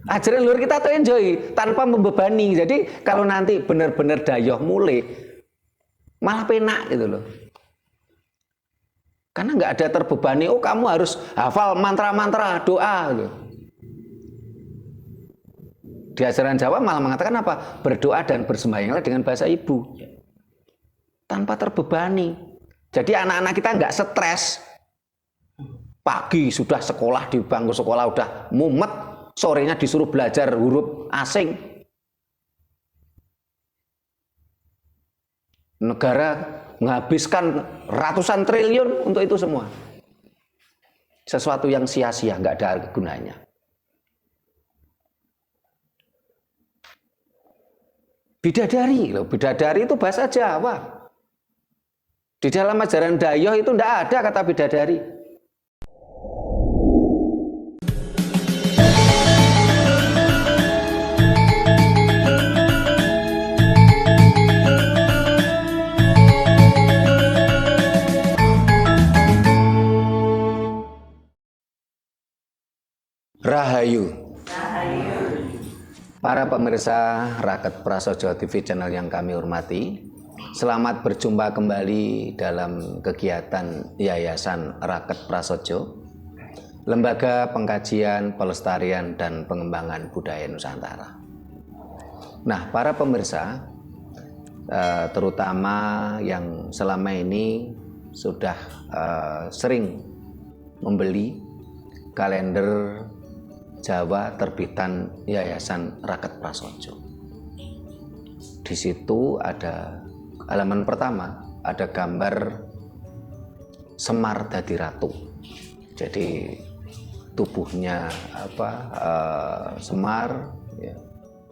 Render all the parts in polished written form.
Ajaran luar kita tuh enjoy tanpa membebani. Jadi kalau nanti benar-benar dayoh mulai malah penak gitu loh. Karena nggak ada terbebani. Oh kamu harus hafal mantra-mantra doa gitu. Di ajaran Jawa malah mengatakan apa? Berdoa dan bersembahyanglah dengan bahasa ibu tanpa terbebani. Jadi anak-anak kita nggak stres. Pagi sudah sekolah di bangku sekolah udah mumet, sorenya disuruh belajar huruf asing. Negara menghabiskan ratusan triliun untuk itu semua. Sesuatu yang sia-sia, nggak ada gunanya. Bidadari, loh. Bidadari itu bahasa Jawa. Di dalam ajaran dayoh itu nggak ada kata bidadari. Rahayu. Para pemirsa Raket Prasojo TV channel yang kami hormati, selamat berjumpa kembali dalam kegiatan Yayasan Raket Prasojo, Lembaga Pengkajian, Pelestarian, dan Pengembangan Budaya Nusantara. Nah, para pemirsa, terutama yang selama ini sudah sering membeli kalender Jawa terbitan Yayasan Raket Prasojo. Di situ ada halaman pertama, ada gambar Semar dadi ratu. Jadi tubuhnya Semar, ya,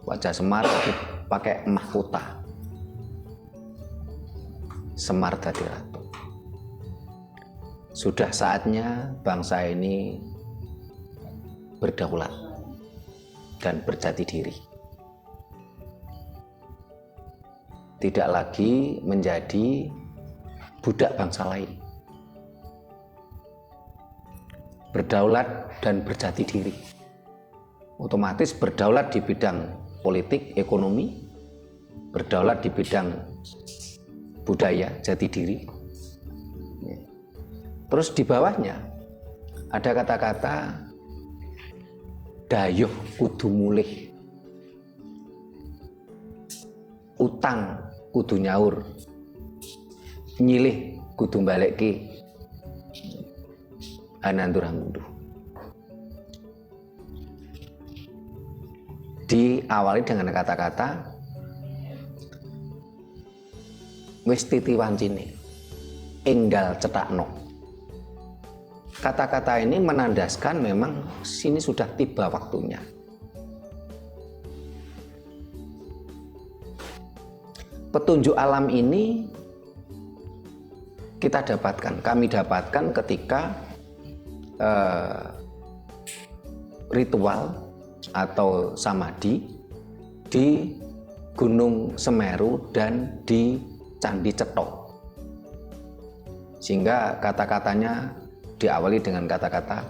wajah Semar pakai mahkota. Semar dadi ratu. Sudah saatnya bangsa ini berdaulat dan berjati diri. Tidak lagi menjadi budak bangsa lain. Berdaulat dan berjati diri. Otomatis berdaulat di bidang politik, ekonomi, berdaulat di bidang budaya, jati diri. Terus di bawahnya ada kata-kata dayoh kudu mulih, utang kudu nyaur, nyilih kudu balekke, anandur hangunduh. Diawali dengan kata-kata wis titi wancine, enggal cetakno. Kata-kata ini menandaskan memang sini sudah tiba waktunya. Petunjuk alam ini kami dapatkan ketika ritual atau samadhi di Gunung Semeru dan di Candi Cetok. Sehingga kata-katanya diawali dengan kata-kata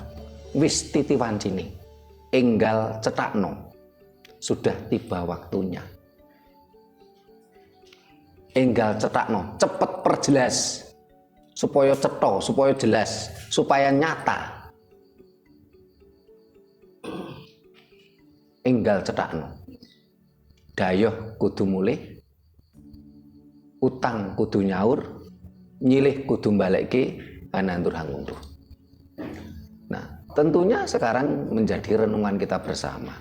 wis titi wancine, enggal cetakno, sudah tiba waktunya. Enggal cetakno, cepet perjelas, supaya cetok, supaya jelas, supaya nyata. Enggal cetakno, dayoh kudu mulih, utang kudu nyaur, nyilih kudu balekke, anandur hangunduh. Nah, tentunya sekarang menjadi renungan kita bersama.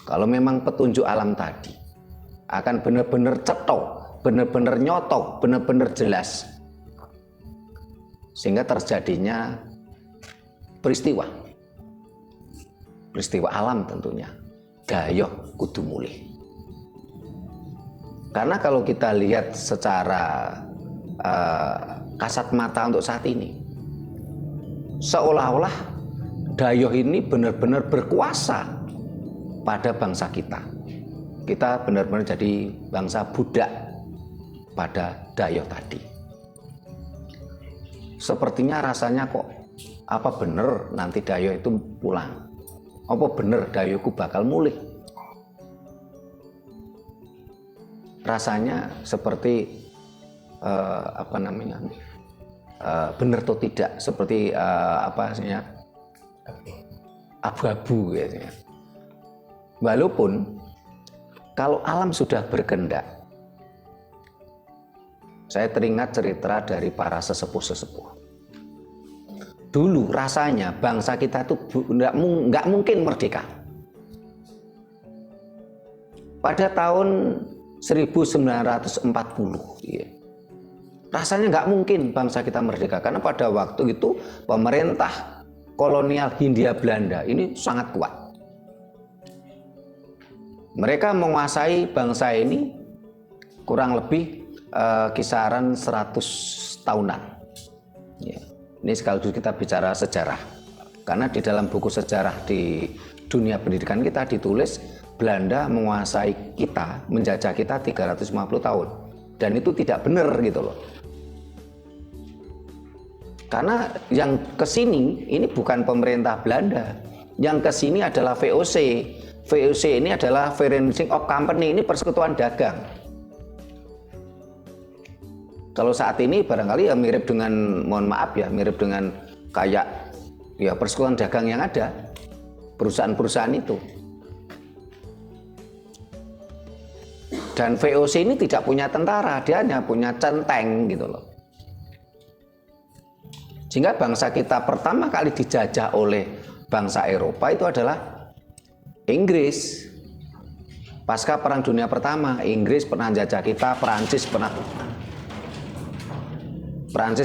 Kalau memang petunjuk alam tadi akan benar-benar cetok, benar-benar nyotok, benar-benar jelas, sehingga terjadinya peristiwa alam tentunya, dayoh kudu mulih. Karena kalau kita lihat secara kasat mata untuk saat ini, seolah-olah dayoh ini benar-benar berkuasa pada bangsa kita. Kita benar-benar jadi bangsa budak pada dayoh tadi. Sepertinya rasanya kok apa benar nanti dayoh itu pulang? Apa bener Dayoku bakal mulih? Rasanya seperti bener atau tidak, seperti abu-abu gitu ya. Walaupun kalau alam sudah berkehendak, saya teringat cerita dari para sesepuh-sesepuh. Dulu rasanya bangsa kita itu nggak mungkin merdeka. Pada tahun 1940, ya, rasanya nggak mungkin bangsa kita merdeka karena pada waktu itu pemerintah kolonial Hindia Belanda ini sangat kuat. Mereka menguasai bangsa ini kurang lebih kisaran 100 tahunan. Ya. Ini sekaligus kita bicara sejarah. Karena di dalam buku sejarah di dunia pendidikan kita ditulis Belanda menguasai kita, menjajah kita 350 tahun. Dan itu tidak benar gitu loh. Karena yang kesini ini bukan pemerintah Belanda. Yang kesini adalah VOC. VOC ini adalah Financing of Company, ini persekutuan dagang. Kalau saat ini barangkali ya mirip dengan, mohon maaf ya, mirip dengan kayak ya persekutuan dagang yang ada, perusahaan-perusahaan itu. Dan VOC ini tidak punya tentara, dia hanya punya centeng gitu loh. Sehingga bangsa kita pertama kali dijajah oleh bangsa Eropa itu adalah Inggris. Pasca Perang Dunia Pertama, Inggris pernah menjajah kita, Perancis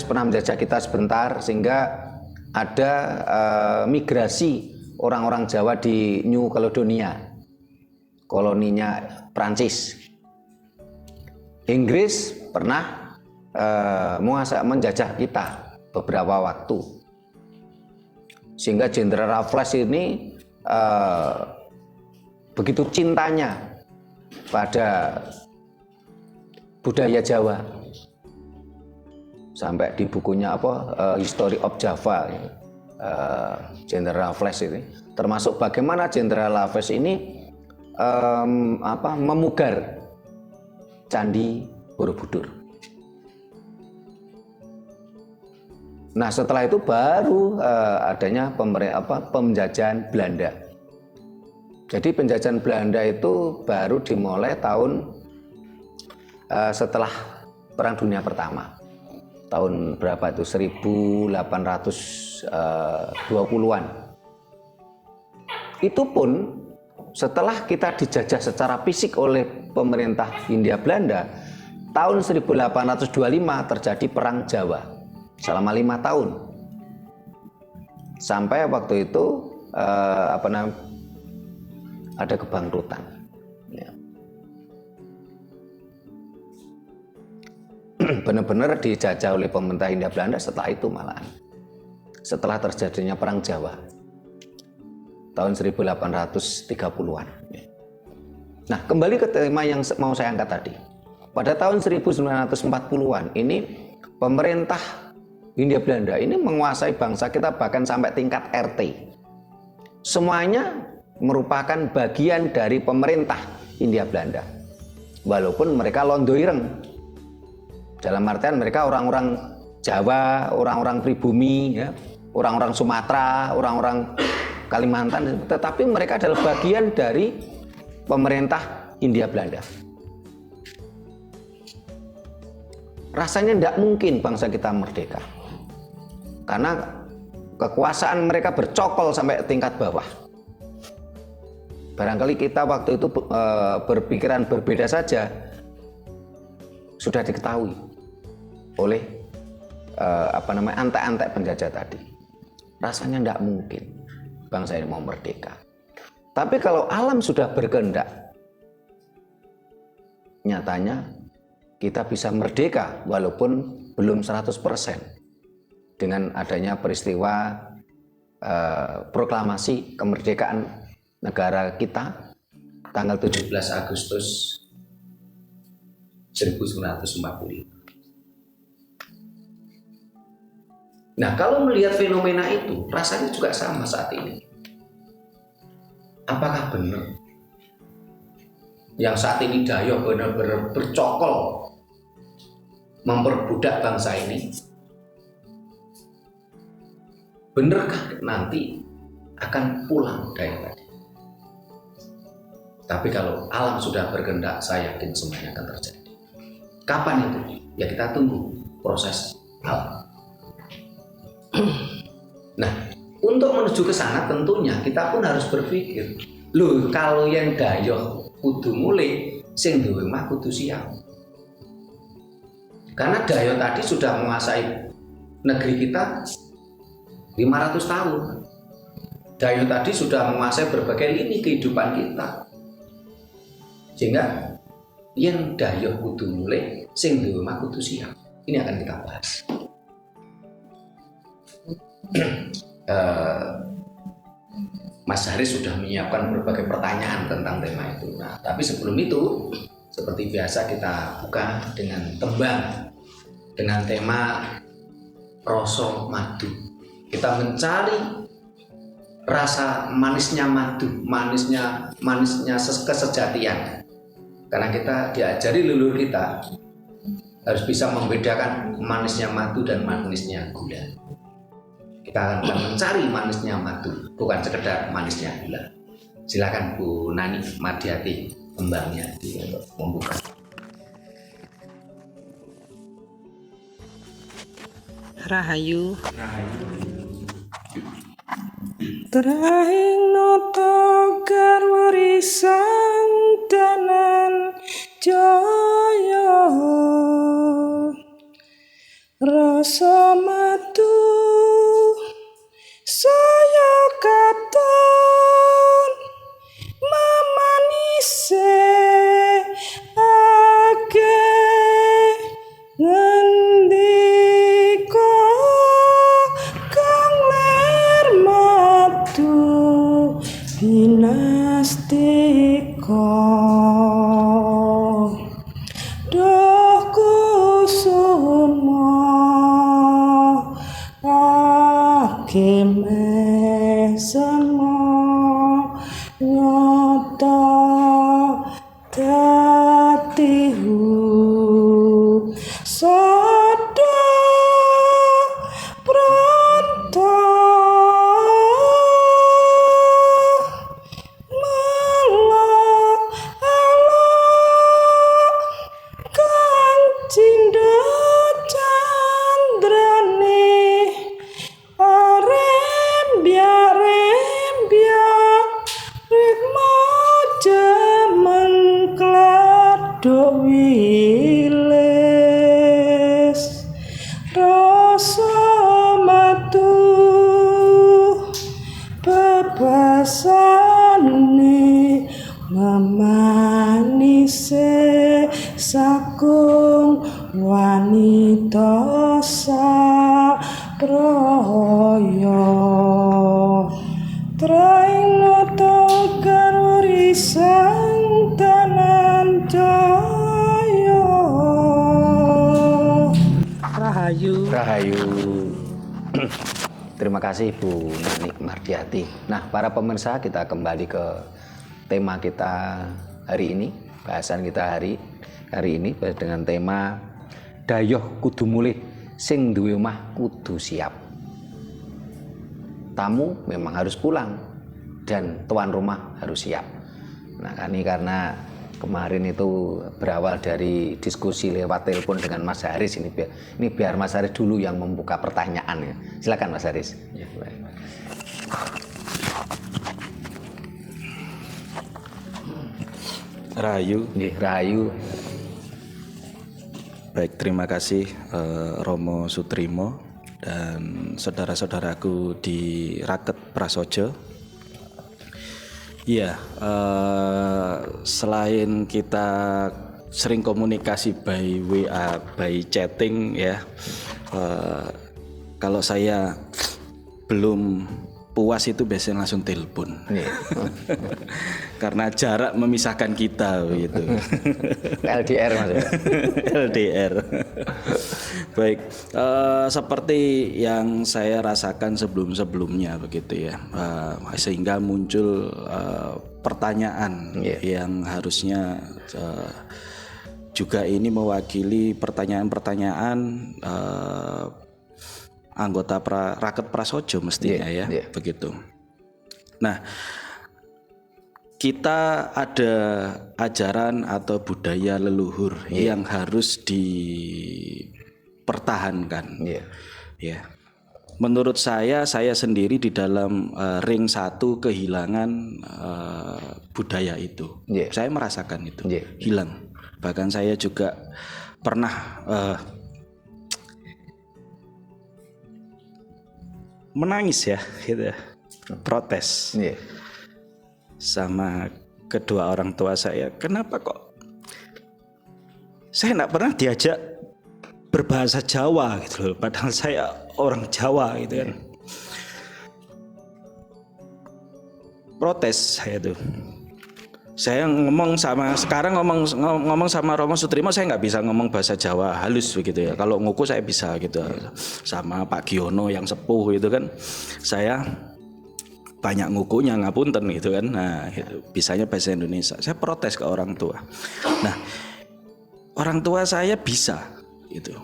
pernah menjajah kita sebentar, sehingga ada migrasi orang-orang Jawa di New Caledonia, koloninya Perancis. Inggris pernah menjajah kita beberapa waktu, sehingga Jenderal Raffles ini begitu cintanya pada budaya Jawa, sampai di bukunya History of Java, Jenderal Raffles ini, termasuk bagaimana Jenderal Raffles ini memugar Candi Borobudur. Nah, setelah itu baru adanya penjajahan Belanda. Jadi penjajahan Belanda itu baru dimulai tahun setelah Perang Dunia Pertama. Tahun berapa itu? 1820-an. Itu pun setelah kita dijajah secara fisik oleh pemerintah Hindia Belanda, tahun 1825 terjadi Perang Jawa selama 5 tahun. Sampai waktu itu ada kebangkrutan. Ya. Benar-benar dijajah oleh pemerintah Hindia Belanda setelah itu malahan. Setelah terjadinya Perang Jawa tahun 1830-an. Nah, kembali ke tema yang mau saya angkat tadi. Pada tahun 1940-an ini pemerintah Hindia Belanda ini menguasai bangsa kita bahkan sampai tingkat RT. Semuanya merupakan bagian dari pemerintah Hindia Belanda. Walaupun mereka londoireng. Dalam artian mereka orang-orang Jawa, orang-orang pribumi, ya, orang-orang Sumatera, orang-orang Kalimantan, tetapi mereka adalah bagian dari pemerintah Hindia Belanda. Rasanya tidak mungkin bangsa kita merdeka, karena kekuasaan mereka bercokol sampai tingkat bawah. Barangkali kita waktu itu berpikiran berbeda saja, sudah diketahui oleh antek-antek penjajah tadi. Rasanya tidak mungkin bangsa ini mau merdeka. Tapi kalau alam sudah berkehendak, nyatanya kita bisa merdeka walaupun belum 100%. Dengan adanya peristiwa proklamasi kemerdekaan negara kita tanggal 17 Agustus 1945. Nah, kalau melihat fenomena itu, rasanya juga sama saat ini. apakah benar yang saat ini Dayo benar-benar bercokol memperbudak bangsa ini? Benarkah nanti akan pulang Dayo tadi? Tapi kalau alam sudah berkehendak, saya yakin semuanya akan terjadi. Kapan itu? Ya kita tunggu proses alam. Nah, untuk menuju ke sana tentunya kita pun harus berpikir, loh kalau yang Dayo kudu mulai, sing duwe mah kudu siap. Karena Dayo tadi sudah menguasai negeri kita 500 tahun. Dayo tadi sudah menguasai berbagai lini kehidupan kita. Sehingga yang Dayo kudu mulai, sing duwe mah kudu siap. Ini akan kita bahas. Mas Haris sudah menyiapkan berbagai pertanyaan tentang tema itu. Nah, tapi sebelum itu, seperti biasa kita buka dengan tembang dengan tema rasa madu. Kita mencari rasa manisnya madu, manisnya kesejatian. Karena kita diajari leluhur kita harus bisa membedakan manisnya madu dan manisnya gula. Kita akan mencari manisnya madu, bukan sekedar manisnya gula. Silakan Bu Nani Mardiati kembangnya untuk membuka. Rahayu. Trahing noto garwuri santanan jaya rasa madu saya katon mamanise ake ngendika kang ler madu binastika doh kusuma akime sama nyata datihu sada pranta malah elok kang cinda candrane rembia rikma jaman klado wilis rasa madu bebasane mamanise sakung wanita sapraya traing nata garwuri santanan jaya. Rahayu. Terima kasih Bu Nani Mardiati. Nah, para pemirsa, kita kembali ke tema kita hari ini. Bahasan kita hari ini dengan tema Dayoh kudu mulih, sing duwe omah kudu siap. Tamu memang harus pulang dan tuan rumah harus siap. Nah, ini karena kemarin itu berawal dari diskusi lewat telepon dengan Mas Haris ini biar Mas Haris dulu yang membuka pertanyaan ya. Silakan Mas Haris. Ya, Rahayu. Baik, terima kasih Romo Sutrimo dan saudara-saudaraku di Raket Prasojo. Iya, selain kita sering komunikasi by WA, by chatting ya, kalau saya belum puas itu biasanya langsung telepon. Iya. Karena jarak memisahkan kita begitu. LDR maksudnya. LDR. Baik, seperti yang saya rasakan sebelum-sebelumnya begitu ya, sehingga muncul pertanyaan yang harusnya juga ini mewakili pertanyaan-pertanyaan anggota Raket Prasojo mestinya begitu. Nah, kita ada ajaran atau budaya leluhur yang harus dipertahankan. Ya. Menurut saya sendiri di dalam ring 1 kehilangan budaya itu. Saya merasakan itu hilang. Bahkan saya juga pernah menangis ya, gitu, protes sama kedua orang tua saya. Kenapa kok saya nggak pernah diajak berbahasa Jawa gitu loh, padahal saya orang Jawa gitu kan. Protes saya tuh. Saya ngomong sama Romo Sutrimo, saya nggak bisa ngomong bahasa Jawa halus begitu ya. Kalau nguku saya bisa gitu. Sama Pak Giono yang sepuh gitu kan, saya banyak ngukunya, ngapunten gitu kan. Nah, gitu. Bisanya bahasa Indonesia. Saya protes ke orang tua. Nah, orang tua saya bisa gitu.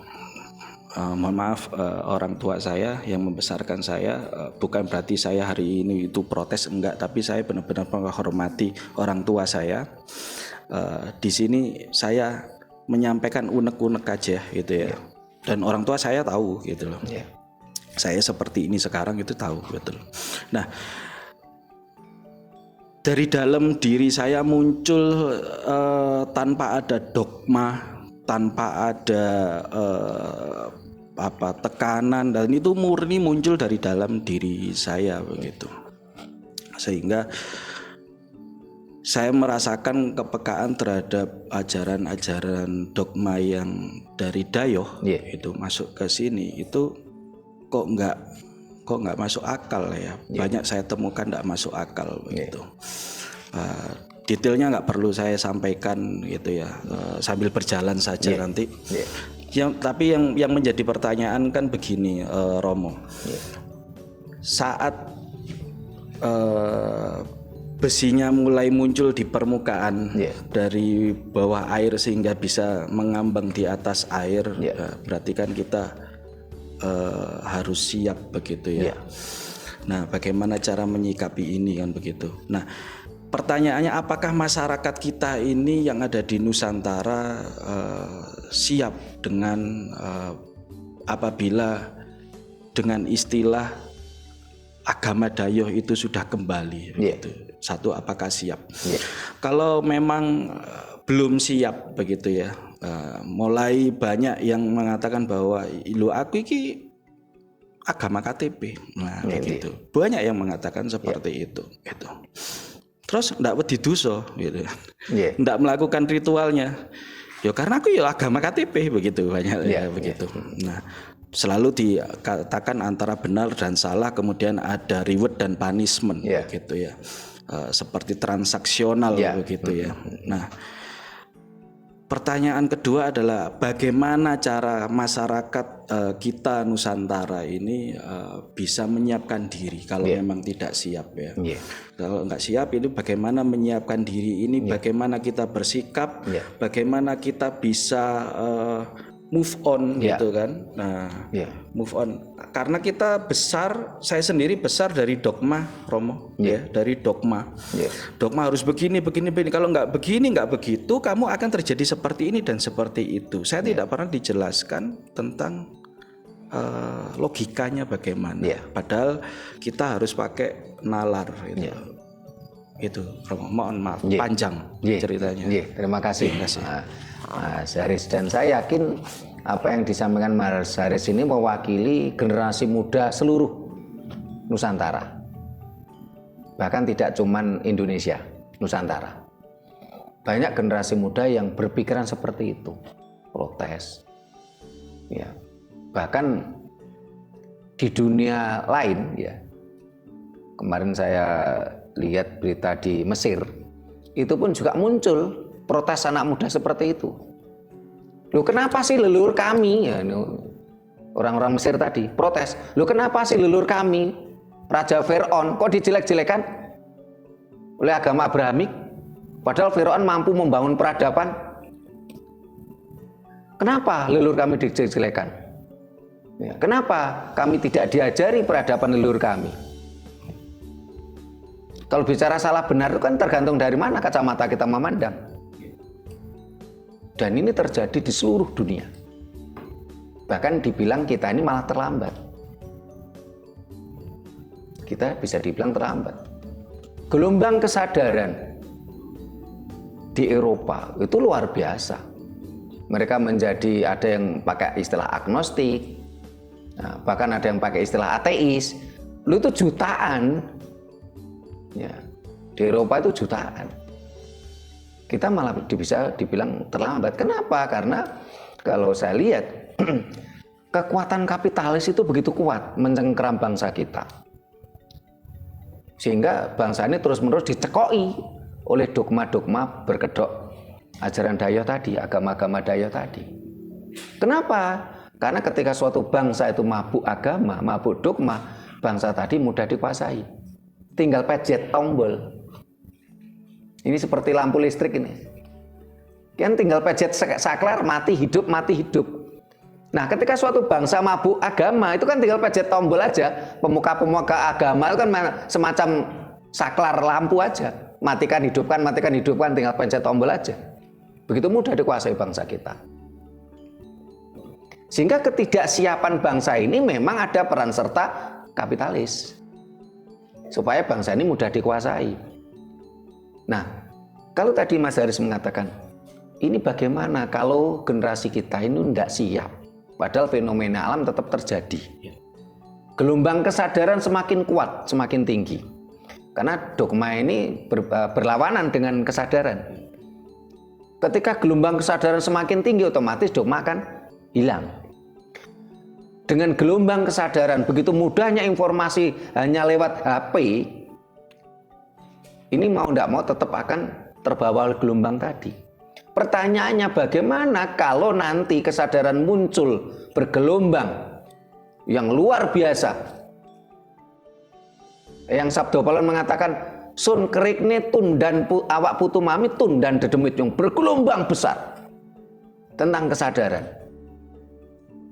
Mohon maaf, orang tua saya yang membesarkan saya, bukan berarti saya hari ini itu protes, enggak, tapi saya benar-benar menghormati orang tua saya. Di sini saya menyampaikan unek-unek aja gitu ya. Dan orang tua saya tahu gitu loh. Saya seperti ini sekarang itu tahu betul. Nah, dari dalam diri saya muncul tanpa ada dogma, tanpa ada tekanan, dan itu murni muncul dari dalam diri saya begitu. Sehingga saya merasakan kepekaan terhadap ajaran-ajaran dogma yang dari Dayoh itu masuk ke sini, itu kok nggak masuk akal ya. Banyak saya temukan nggak masuk akal begitu. Detailnya nggak perlu saya sampaikan gitu ya, sambil berjalan saja nanti. Tapi yang menjadi pertanyaan kan begini, Romo. Saat besinya mulai muncul di permukaan dari bawah air sehingga bisa mengambang di atas air, berarti kan kita harus siap begitu ya. Nah, bagaimana cara menyikapi ini kan begitu. Nah, pertanyaannya, apakah masyarakat kita ini yang ada di Nusantara siap dengan apabila dengan istilah agama Dayoh itu sudah kembali begitu. Satu, apakah siap? Kalau memang belum siap begitu ya, mulai banyak yang mengatakan bahwa lu aku iki agama KTP. Nah, begitu. Banyak yang mengatakan seperti itu gitu. Terus ndak wedi dosa gitu. Ndak melakukan ritualnya. Ya karena aku ya agama KTP begitu, banyak ya begitu. Nah, selalu dikatakan antara benar dan salah, kemudian ada reward dan punishment begitu ya. Seperti transaksional begitu ya. Nah, pertanyaan kedua adalah bagaimana cara masyarakat kita Nusantara ini bisa menyiapkan diri kalau memang tidak siap ya. Kalau nggak siap itu bagaimana menyiapkan diri ini, bagaimana kita bersikap, bagaimana kita bisa move on gitu kan. Nah, move on. Karena kita besar, saya sendiri besar dari dogma, Romo, dari dogma. Dogma harus begini. Kalau nggak begini, nggak begitu, kamu akan terjadi seperti ini dan seperti itu. Saya tidak pernah dijelaskan tentang logikanya bagaimana. Padahal kita harus pakai nalar gitu. Itu, Romo. Mohon maaf, panjang ceritanya. Terima kasih. Mas Haris, dan saya yakin apa yang disampaikan Mas Haris ini mewakili generasi muda seluruh Nusantara, bahkan tidak cuman Indonesia, Nusantara. Banyak generasi muda yang berpikiran seperti itu, protes. Bahkan di dunia lain kemarin saya lihat berita di Mesir, itu pun juga muncul protes anak muda seperti itu. Loh kenapa sih leluhur kami, ya, orang-orang Mesir tadi protes, loh kenapa sih leluhur kami, Raja Fir'aun kok dijelek-jelekan oleh agama Abrahamik, padahal Fir'aun mampu membangun peradaban. Kenapa leluhur kami dijelek-jelekan? Ya, kenapa kami tidak diajari peradaban leluhur kami? Kalau bicara salah benar itu kan tergantung dari mana kacamata kita memandang. Dan ini terjadi di seluruh dunia. Bahkan dibilang kita ini malah terlambat. Kita bisa dibilang terlambat. Gelombang kesadaran di Eropa itu luar biasa. Mereka menjadi, ada yang pakai istilah agnostik, nah, bahkan ada yang pakai istilah ateis. Lu itu jutaan. Ya, di Eropa itu jutaan. Kita malah bisa dibilang terlambat. Kenapa? Karena kalau saya lihat kekuatan kapitalis itu begitu kuat mencengkeram bangsa kita, sehingga bangsa ini terus-menerus dicekoi oleh dogma-dogma berkedok ajaran Dayo tadi, agama-agama Dayo tadi. Kenapa? Karena ketika suatu bangsa itu mabuk agama, mabuk dogma, bangsa tadi mudah dikuasai. Tinggal pencet tombol. Ini seperti lampu listrik ini. Kan tinggal pencet saklar, mati hidup, mati hidup. Nah, ketika suatu bangsa mabuk agama, itu kan tinggal pencet tombol aja. Pemuka-pemuka agama itu kan semacam saklar lampu aja. Matikan, hidupkan, tinggal pencet tombol aja. Begitu mudah dikuasai bangsa kita. Sehingga ketidaksiapan bangsa ini memang ada peran serta kapitalis. Supaya bangsa ini mudah dikuasai. Nah, kalau tadi Mas Haris mengatakan, ini bagaimana kalau generasi kita ini tidak siap, padahal fenomena alam tetap terjadi. Gelombang kesadaran semakin kuat, semakin tinggi. Karena dogma ini berlawanan dengan kesadaran. Ketika gelombang kesadaran semakin tinggi, otomatis dogma akan hilang. Dengan gelombang kesadaran, begitu mudahnya informasi hanya lewat HP, ini mau tidak mau tetap akan terbawa oleh gelombang tadi. Pertanyaannya bagaimana kalau nanti kesadaran muncul bergelombang yang luar biasa. Yang Sabdo Palon mengatakan, sun kerikne tundan awak putu mami tundan dedemit yang bergelombang besar tentang kesadaran.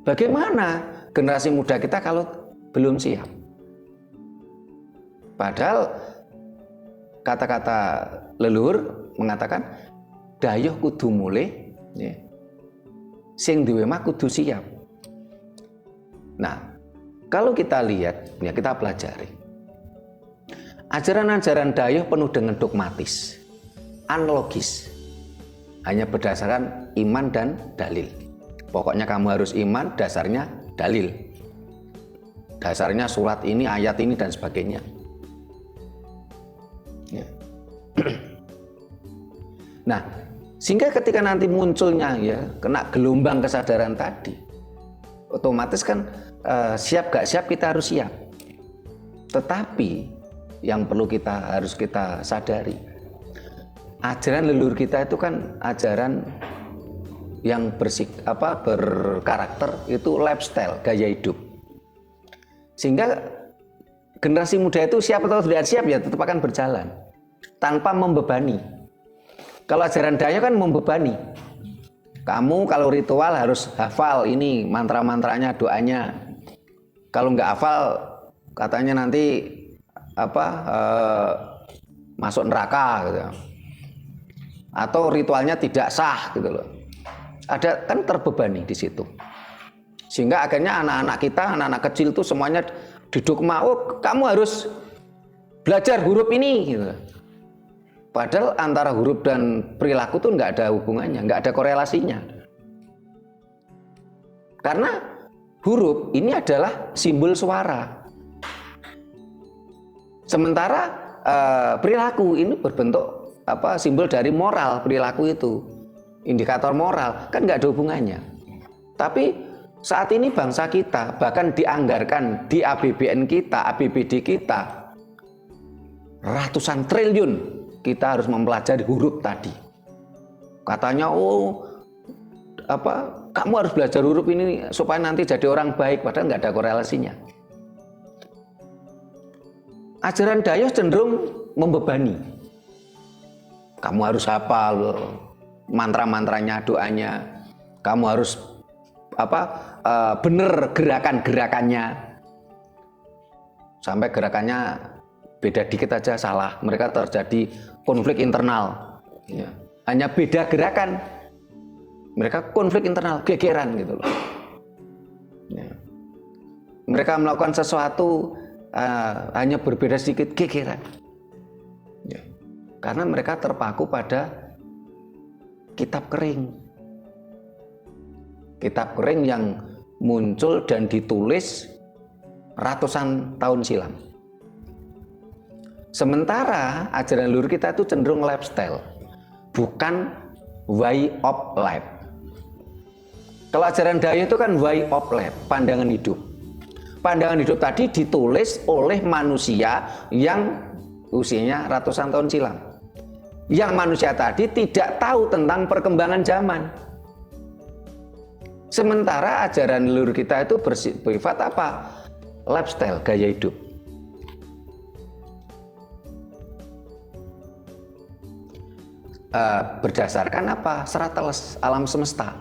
Bagaimana generasi muda kita kalau belum siap? Padahal kata-kata leluhur mengatakan dayoh kudu mulih, ya. Sing duwe mah kudu siap. Nah, kalau kita lihat, ya kita pelajari. Ajaran-ajaran dayoh penuh dengan dogmatis, analogis, hanya berdasarkan iman dan dalil. Pokoknya kamu harus iman, dasarnya dalil. Dasarnya surat ini, ayat ini, dan sebagainya. Ya. Nah, sehingga ketika nanti munculnya ya kena gelombang kesadaran tadi, otomatis kan siap gak siap kita harus siap. Tetapi yang perlu harus kita sadari, ajaran leluhur kita itu kan ajaran yang berkarakter itu lifestyle, gaya hidup. Sehingga generasi muda itu siap atau tidak siap ya tetap akan berjalan tanpa membebani. Kalau ajaran Dayo kan membebani. Kamu kalau ritual harus hafal ini mantra-mantranya, doanya. Kalau nggak hafal katanya nanti masuk neraka gitu. Atau ritualnya tidak sah gitu loh. Ada kan terbebani di situ. Sehingga akhirnya anak-anak kita, anak-anak kecil itu semuanya didogma, oh kamu harus belajar huruf ini gitu. Padahal antara huruf dan perilaku tuh nggak ada hubungannya, nggak ada korelasinya. Karena huruf ini adalah simbol suara. Sementara perilaku ini berbentuk simbol dari moral, perilaku itu indikator moral, kan nggak ada hubungannya. Tapi saat ini bangsa kita bahkan dianggarkan di APBN kita, APBD kita ratusan triliun kita harus mempelajari huruf tadi. Katanya kamu harus belajar huruf ini supaya nanti jadi orang baik, padahal nggak ada korelasinya. Ajaran Dayos cenderung membebani. Kamu harus hafal mantra-mantranya, doanya. Kamu harus bener gerakan-gerakannya. Sampai gerakannya beda dikit aja salah, mereka terjadi konflik internal. Ya. Hanya beda gerakan, mereka konflik internal, gegeran gitu loh. Ya. Mereka melakukan sesuatu hanya berbeda sedikit, gegeran. Ya. Karena mereka terpaku pada kitab kering. Kitab kering yang muncul dan ditulis ratusan tahun silam. Sementara ajaran leluhur kita itu cenderung lifestyle, bukan way of life. Kalau ajaran Daya itu kan way of life, pandangan hidup. Pandangan hidup tadi ditulis oleh manusia yang usianya ratusan tahun silam. Yang manusia tadi tidak tahu tentang perkembangan zaman. Sementara ajaran leluhur kita itu bersifat apa? Lifestyle, gaya hidup. Berdasarkan apa? Serateles alam semesta.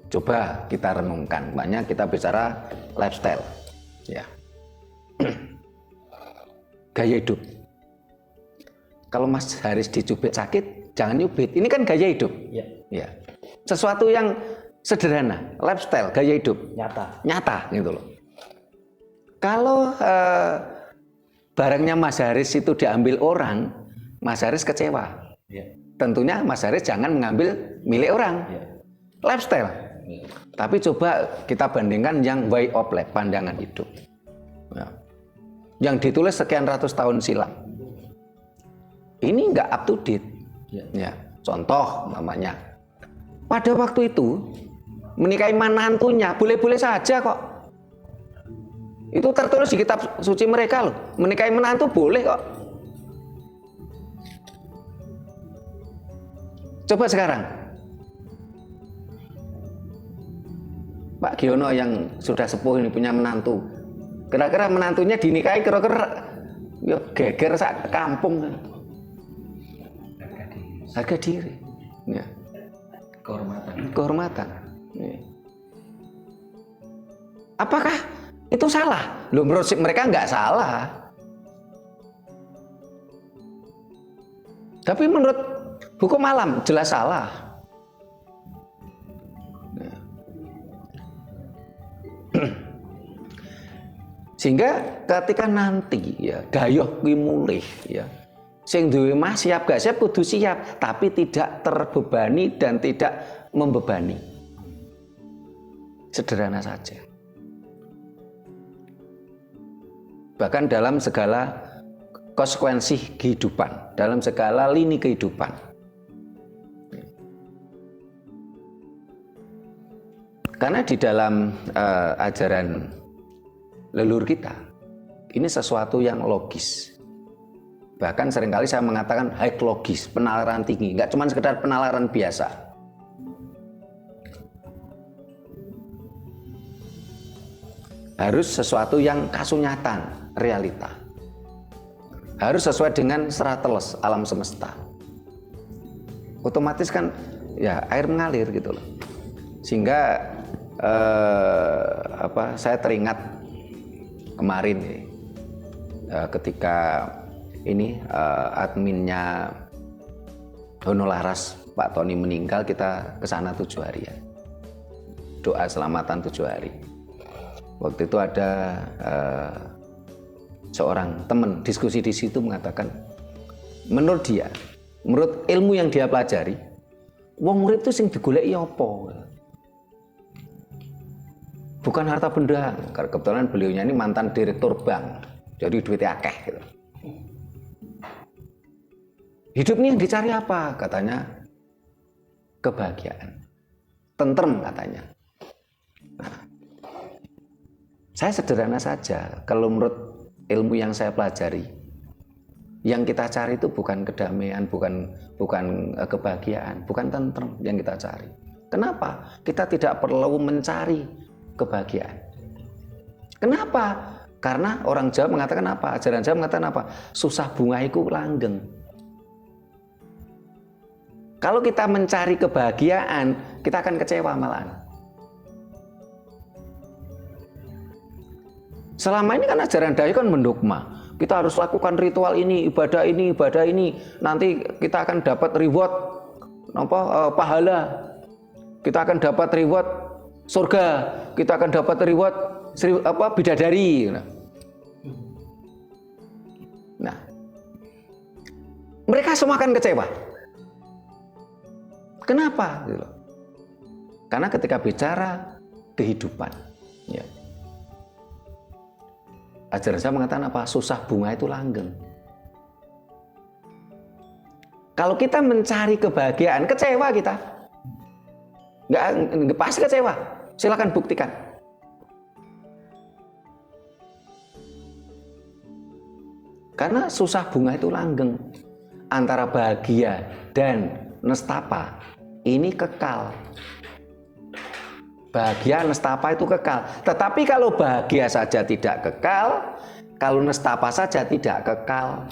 Coba kita renungkan, banyak kita bicara lifestyle, ya. Gaya hidup. Kalau Mas Haris dicubit sakit, jangan nyubit. Ini kan gaya hidup. Ya. Ya. Sesuatu yang sederhana, lifestyle, gaya hidup. Nyata gitu loh. Kalau barangnya Mas Haris itu diambil orang, Mas Haris kecewa. Ya. Tentunya Mas Haris jangan mengambil milik orang. Ya. Lifestyle. Ya. Tapi coba kita bandingkan yang way of life, pandangan hidup. Ya. Yang ditulis sekian ratus tahun silam. Ini nggak up to date. Ya. Ya. Contoh namanya. Pada waktu itu menikahi menantunya boleh-boleh saja kok. Itu tertulis di kitab suci mereka loh. Menikahi menantu boleh kok. Coba sekarang. Pak Giono yang sudah sepuh ini punya menantu. Kira-kira menantunya dinikahi kira-kira ya geger sak kampung. Harga diri. Ya. Kehormatan. Ya. Apakah itu salah? Loh, menurut mereka nggak salah. Tapi menurut hukum alam jelas salah. Sehingga ketika nanti ya Dayoh kuwi mulih ya. Sing duwe mah siap gak siap kudu siap, tapi tidak terbebani dan tidak membebani. Sederhana saja. Bahkan dalam segala konsekuensi kehidupan, dalam segala lini kehidupan. Karena di dalam ajaran leluhur kita, ini sesuatu yang logis. Bahkan seringkali saya mengatakan high logis, penalaran tinggi, nggak cuma sekedar penalaran biasa. Harus sesuatu yang kasunyatan, realita. Harus sesuai dengan serateles alam semesta. Otomatis kan ya air mengalir gitu loh. Sehingga saya teringat kemarin ketika ini adminnya Honolaras Pak Tony meninggal, kita ke sana 7 hari ya. Doa selamatan 7 hari. Waktu itu ada seorang teman diskusi di situ mengatakan, menurut dia, menurut ilmu yang dia pelajari, wong murid itu sing digoleki apa? Bukan harta benda. Kebetulan beliaunya ini mantan direktur bank, jadi duitnya akeh gitu. Hidup ini yang dicari apa? Katanya kebahagiaan, tentrem katanya. Nah, Saya sederhana saja, kalau menurut ilmu yang saya pelajari, yang kita cari itu bukan kedamaian, bukan kebahagiaan, bukan tentrem yang kita cari. Kenapa? Kita tidak perlu mencari kebahagiaan. Kenapa? Karena orang Jawa mengatakan apa? Ajaran Jawa mengatakan apa? Susah bunga iku langgeng. Kalau kita mencari kebahagiaan, kita akan kecewa malahan. Selama ini kan ajaran dai kan mendogma. Kita harus lakukan ritual ini, ibadah ini. Nanti kita akan dapat reward pahala. Kita akan dapat reward surga. Kita akan dapat reward bidadari. Nah, mereka semua akan kecewa. Kenapa? Karena ketika bicara kehidupan, ya, ajaran saya mengatakan apa? Susah bunga itu langgeng. Kalau kita mencari kebahagiaan, kecewa kita. Nggak pasti kecewa. Silakan buktikan. Karena susah bunga itu langgeng. Antara bahagia dan nestapa ini kekal. Bahagia, nestapa itu kekal. Tetapi kalau bahagia saja tidak kekal, kalau nestapa saja tidak kekal.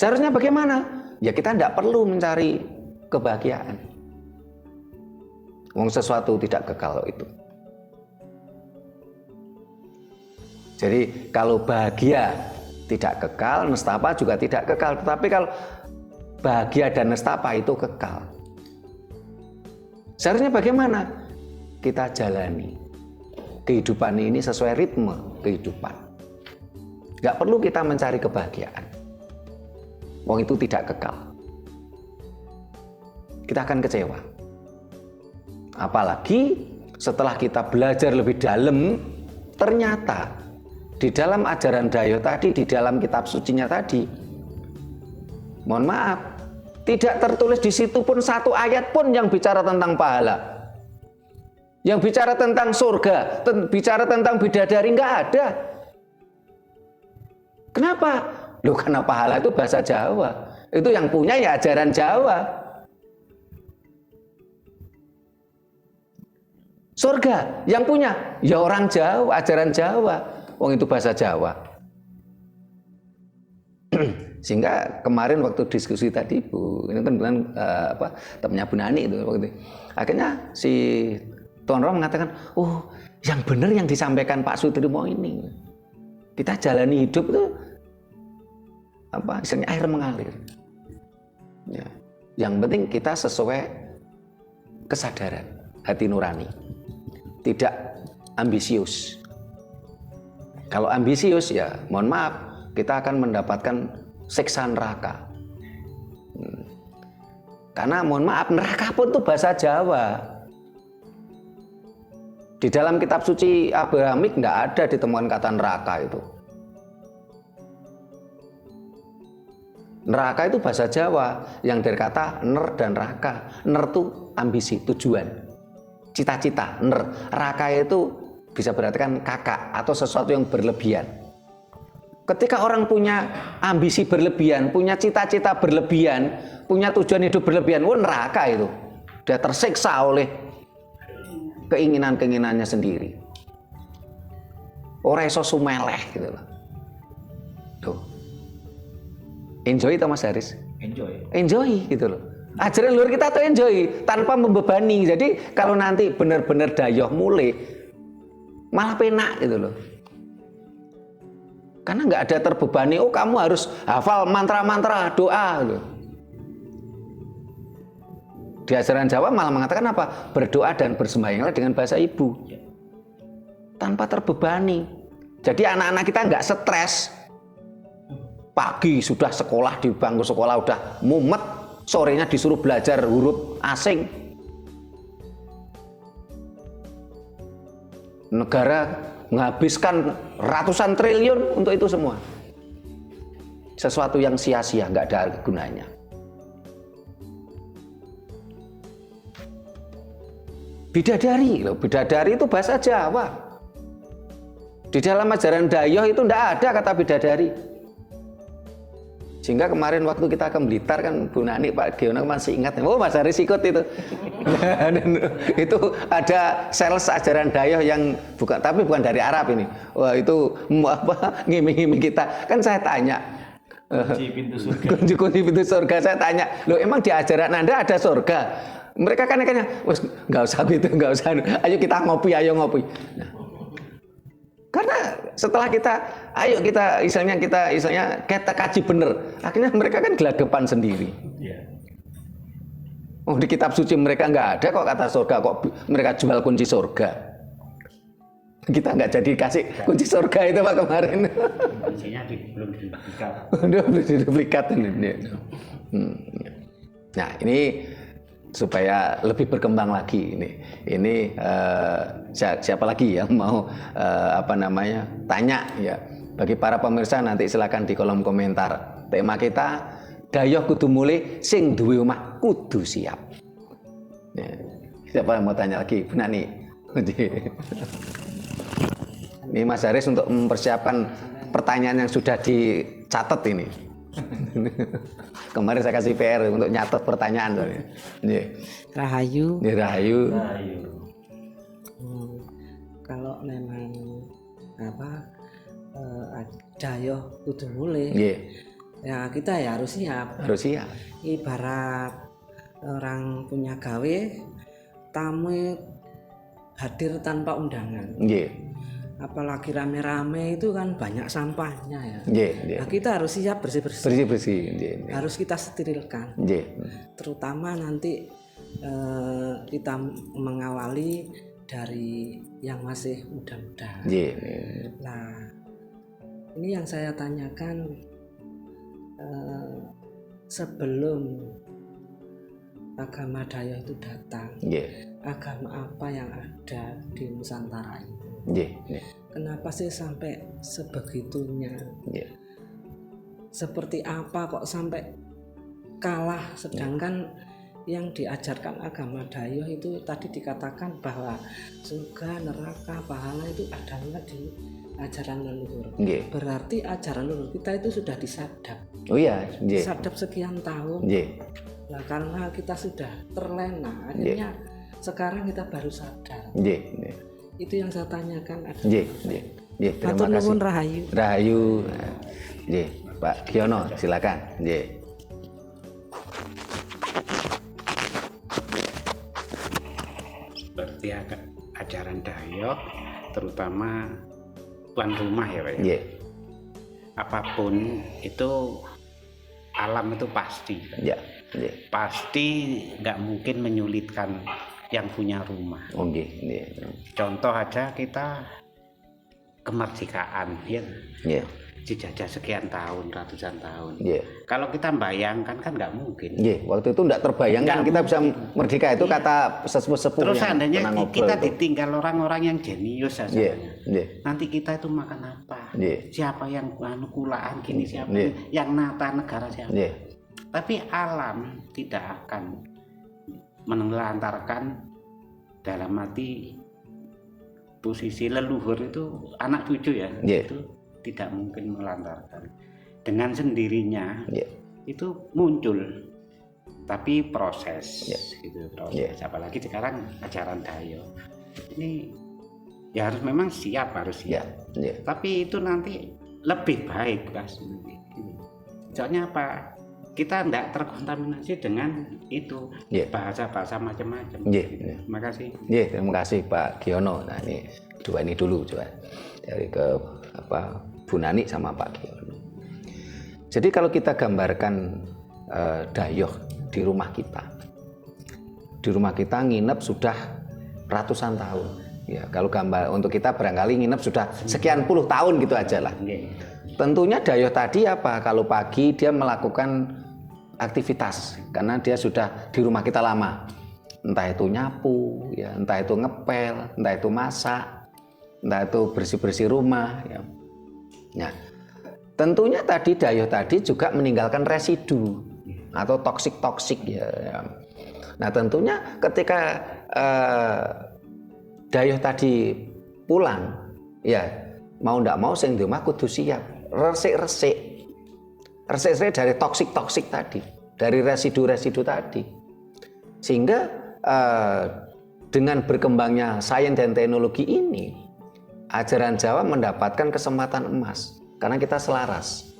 Seharusnya bagaimana? Ya kita tidak perlu mencari kebahagiaan. Wong sesuatu tidak kekal itu. Jadi kalau bahagia tidak kekal, nestapa juga tidak kekal. Tetapi kalau bahagia dan nestapa itu kekal. Seharusnya bagaimana? Kita jalani kehidupan ini sesuai ritme kehidupan. Gak perlu kita mencari kebahagiaan. Wong itu tidak kekal. Kita akan kecewa. Apalagi setelah kita belajar lebih dalam, ternyata di dalam ajaran Dayo tadi, di dalam kitab sucinya tadi, mohon maaf, tidak tertulis di situ pun satu ayat pun yang bicara tentang pahala, yang bicara tentang surga, bicara tentang bidadari, nggak ada. Kenapa? Loh, karena pahala itu bahasa Jawa. Itu yang punya ya ajaran Jawa. Surga yang punya ya orang Jawa, ajaran Jawa. Wong itu bahasa Jawa. Sehingga kemarin waktu diskusi tadi Bu, ini kan bukan temannya Bu Nani itu waktu itu. Akhirnya si Tuan Roh mengatakan, "Oh, yang benar yang disampaikan Pak Sutrimo ini. Kita jalani hidup itu istilahnya air mengalir. Ya. Yang penting kita sesuai kesadaran, hati nurani. Tidak ambisius. Kalau ambisius ya mohon maaf, kita akan mendapatkan siksa neraka. Karena mohon maaf, neraka pun itu bahasa Jawa. Di dalam kitab suci Abrahamik tidak ada ditemukan kata neraka itu. Neraka itu bahasa Jawa yang dari kata ner dan raka. Ner itu ambisi, tujuan, cita-cita. Ner, raka itu bisa berarti kakak atau sesuatu yang berlebihan. Ketika orang punya ambisi berlebihan, punya cita-cita berlebihan, punya tujuan hidup berlebihan, neraka itu. Dia tersiksa oleh keinginan-keinginannya sendiri. Ora iso sumeleh gitu loh. Tuh. Enjoy Mas Haris? Enjoy gitu loh. Ajaran luar kita tuh enjoy tanpa membebani. Jadi kalau nanti benar-benar dayoh mulai malah penak gitu loh. Karena nggak ada terbebani. Oh kamu harus hafal mantra-mantra doa gitu. Di ajaran Jawa malah mengatakan apa? Berdoa dan bersembahyanglah dengan bahasa ibu. Tanpa terbebani. Jadi anak-anak kita nggak stres. Pagi sudah sekolah di bangku sekolah udah mumet, sorenya disuruh belajar huruf asing. Negara menghabiskan ratusan triliun untuk itu semua. Sesuatu yang sia-sia, nggak ada gunanya. Bidadari loh, bidadari itu bahasa Jawa. Di dalam ajaran Dayoh itu tidak ada kata bidadari. Sehingga kemarin waktu kita ke Blitar kan Bu Nani, Pak Giono masih ingat, oh Mas Haris ikut itu. Itu ada sales ajaran Dayoh yang bukan dari Arab ini. Wah itu apa ngiming-ngiming kita. Kan saya tanya, kunci pintu surga. Kunci pintu surga, saya tanya, loh emang di ajaran Anda ada surga? Mereka kan wes nggak usah gitu, nggak usah. Ayo kita ngopi, ayo ngopi. Nah, karena setelah kita kaji bener, akhirnya mereka kan gelagapan sendiri. Oh di kitab suci mereka nggak ada kok kata surga, kok mereka jual kunci surga. Kita nggak jadi kasih kunci surga itu Pak kemarin. Kuncinya belum diduplikat. Belum diduplikat ini. Nah ini supaya lebih berkembang lagi ini siapa lagi yang mau tanya ya bagi para pemirsa nanti silakan di kolom komentar. Tema kita Dayoh kudu mulih sing duwe omah kudu siap. Ya, siapa yang mau tanya lagi? Benar nih. Ini Mas Haris untuk mempersiapkan pertanyaan yang sudah dicatat ini. Kemarin saya kasih PR untuk nyatet pertanyaan soalnya. Rahayu. Rahayu. Kalau memang Dayoh kudu mulih. Ya kita ya harus siap. Harus siap. Ibarat orang punya gawe, tamu hadir tanpa undangan. Apalagi rame-rame itu kan banyak sampahnya ya. Nah, kita harus siap bersih-bersih. Harus kita sterilkan. Terutama nanti kita mengawali dari yang masih muda-muda. Nah, ini yang saya tanyakan sebelum agama Dayoh itu datang. Agama apa yang ada di Nusantara ini? Kenapa sih sampai sebegitunya? Seperti apa kok sampai kalah? Sedangkan yang diajarkan agama Dayoh itu tadi dikatakan bahwa surga, neraka, pahala itu adalah di ajaran leluhur. Berarti ajaran leluhur kita itu sudah disadap. Oh iya, disadap sekian tahun. Nah, karena kita sudah terlena, akhirnya sekarang kita baru sadar. Itu yang saya tanyakan. Terima kasih. Rahayu. Rahayu. Pak Giono, silakan. Berarti ajaran Dayoh, terutama tuan rumah ya Pak ya. Apapun itu alam itu pasti. Pasti nggak mungkin menyulitkan yang punya rumah. Contoh aja kita kemerdekaan ya. Dijajah sekian tahun, ratusan tahun. Kalau kita bayangkan kan nggak mungkin. Waktu itu nggak terbayangkan kita bisa merdeka itu kata sesepuh-sepuh. Terus seandainya kita ditinggal orang-orang yang jenius saja. Nanti kita itu makan apa? Siapa yang kulaan gini, siapa yang nata negara siapa? Tapi alam tidak akan menelantarkan dalam arti posisi leluhur itu anak cucu ya. Itu tidak mungkin melantarkan dengan sendirinya. Itu muncul tapi proses gitu proses. Apalagi sekarang ajaran Dayoh ini ya harus memang harus siap. Tapi itu nanti lebih baik Mas. Soalnya apa, kita tidak terkontaminasi dengan itu bahasa-bahasa macam-macam. Terima kasih. Terima kasih Pak Giono. Nah ini dua ini dulu coba dari ke Bu Nani sama Pak Giono. Jadi kalau kita gambarkan Dayoh di rumah kita nginep sudah ratusan tahun. Ya kalau gambar untuk kita barangkali nginep sudah sekian puluh tahun gitu aja lah. Tentunya Dayoh tadi apa? Kalau pagi dia melakukan aktivitas karena dia sudah di rumah kita lama. Entah itu nyapu, ya, entah itu ngepel, entah itu masak, entah itu bersih-bersih rumah. Ya. Nah, tentunya tadi Dayoh tadi juga meninggalkan residu atau toksik ya. Nah tentunya ketika Dayoh tadi pulang, ya mau ndak mau sing di omah kudu siap resik dari toksik tadi, dari residu tadi, sehingga dengan berkembangnya sains dan teknologi ini, ajaran Jawa mendapatkan kesempatan emas karena kita selaras.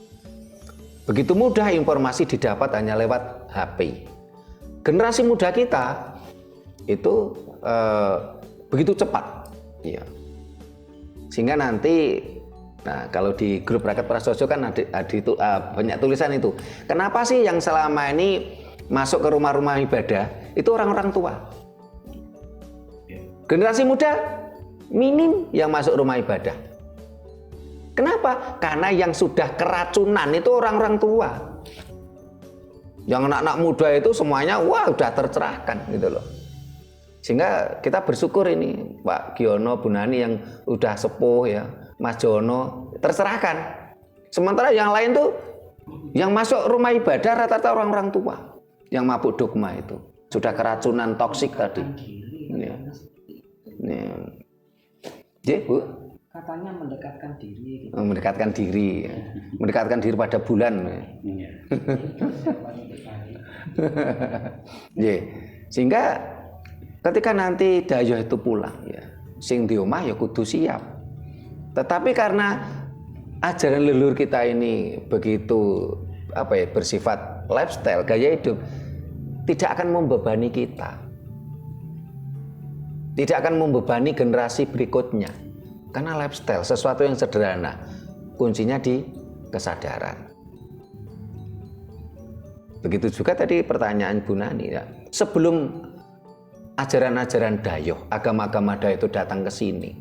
Begitu mudah informasi didapat hanya lewat HP. Generasi muda kita itu begitu cepat, ya. Sehingga nanti, nah kalau di grup Raket Prasojo kan ada banyak tulisan itu. Kenapa sih yang selama ini masuk ke rumah-rumah ibadah itu orang-orang tua? Generasi muda minim yang masuk rumah ibadah. Kenapa? Karena yang sudah keracunan itu orang-orang tua. Yang anak-anak muda itu semuanya wah udah tercerahkan gitu loh. Sehingga kita bersyukur ini Pak Giono, Bu Nani yang udah sepuh ya, Mas Jono tercerahkan. Sementara yang lain tuh yang masuk rumah ibadah rata-rata orang-orang tua yang mabuk dogma itu sudah keracunan toksik tadi. Ya, Bu. Katanya mendekatkan diri. Gitu. Mendekatkan diri pada bulan. Ya. Sehingga ketika nanti Dayoh itu pulang, ya, sing di omah ya kudu siap. Tetapi karena ajaran leluhur kita ini begitu bersifat lifestyle, gaya hidup, tidak akan membebani kita. Tidak akan membebani generasi berikutnya. Karena lifestyle, sesuatu yang sederhana, kuncinya di kesadaran. Begitu juga tadi pertanyaan Bu Nani, ya. Sebelum ajaran-ajaran Dayoh, agama-agama Dayoh itu datang ke sini,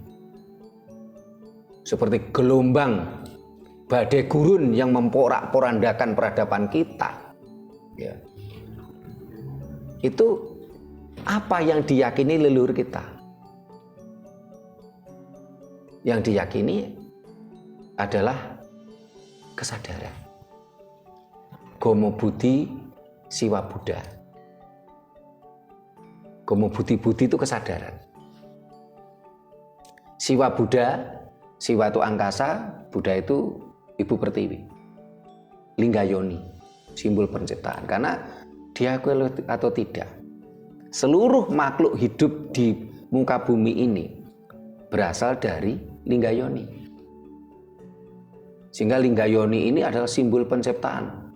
seperti gelombang badai gurun yang memporak-porandakan peradaban kita, ya. Itu apa yang diyakini leluhur kita? Yang diyakini adalah kesadaran. Gomo Budi Siwa Buddha. Gomo Budi itu kesadaran. Siwa Buddha, Siwa itu angkasa, Buddha itu Ibu Pertiwi. Linggayoni, simbol penciptaan. Karena diakui atau tidak, seluruh makhluk hidup di muka bumi ini berasal dari Linggayoni. Sehingga Linggayoni ini adalah simbol penciptaan.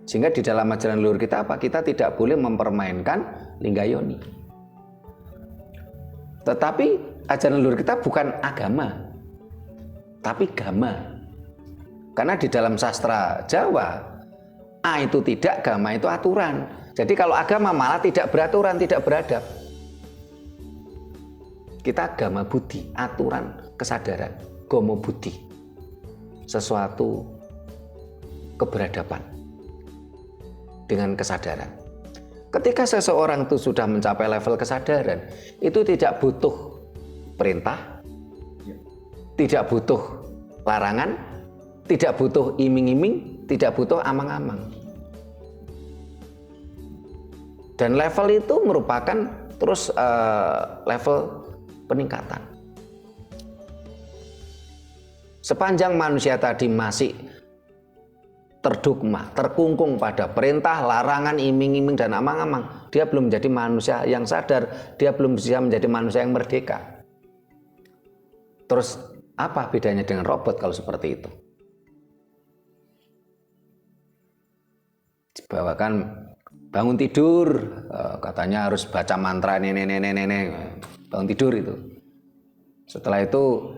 Sehingga di dalam ajaran leluhur kita kita tidak boleh mempermainkan Linggayoni. Tetapi ajaran leluhur kita bukan agama, tapi gama. Karena di dalam sastra Jawa, A itu tidak, gama itu aturan. Jadi kalau agama malah tidak beraturan, tidak beradab. Kita agama budi, aturan, kesadaran, gomo budi, sesuatu keberadaban dengan kesadaran. Ketika seseorang itu sudah mencapai level kesadaran, itu tidak butuh perintah, tidak butuh larangan, tidak butuh iming-iming, tidak butuh amang-amang. Dan level itu merupakan terus level peningkatan. Sepanjang manusia tadi masih terdogma, terkungkung pada perintah, larangan, iming-iming, dan amang-amang, dia belum menjadi manusia yang sadar, dia belum bisa menjadi manusia yang merdeka. Terus apa bedanya dengan robot kalau seperti itu? Bahkan bangun tidur, katanya harus baca mantra nenek, bangun tidur itu. Setelah itu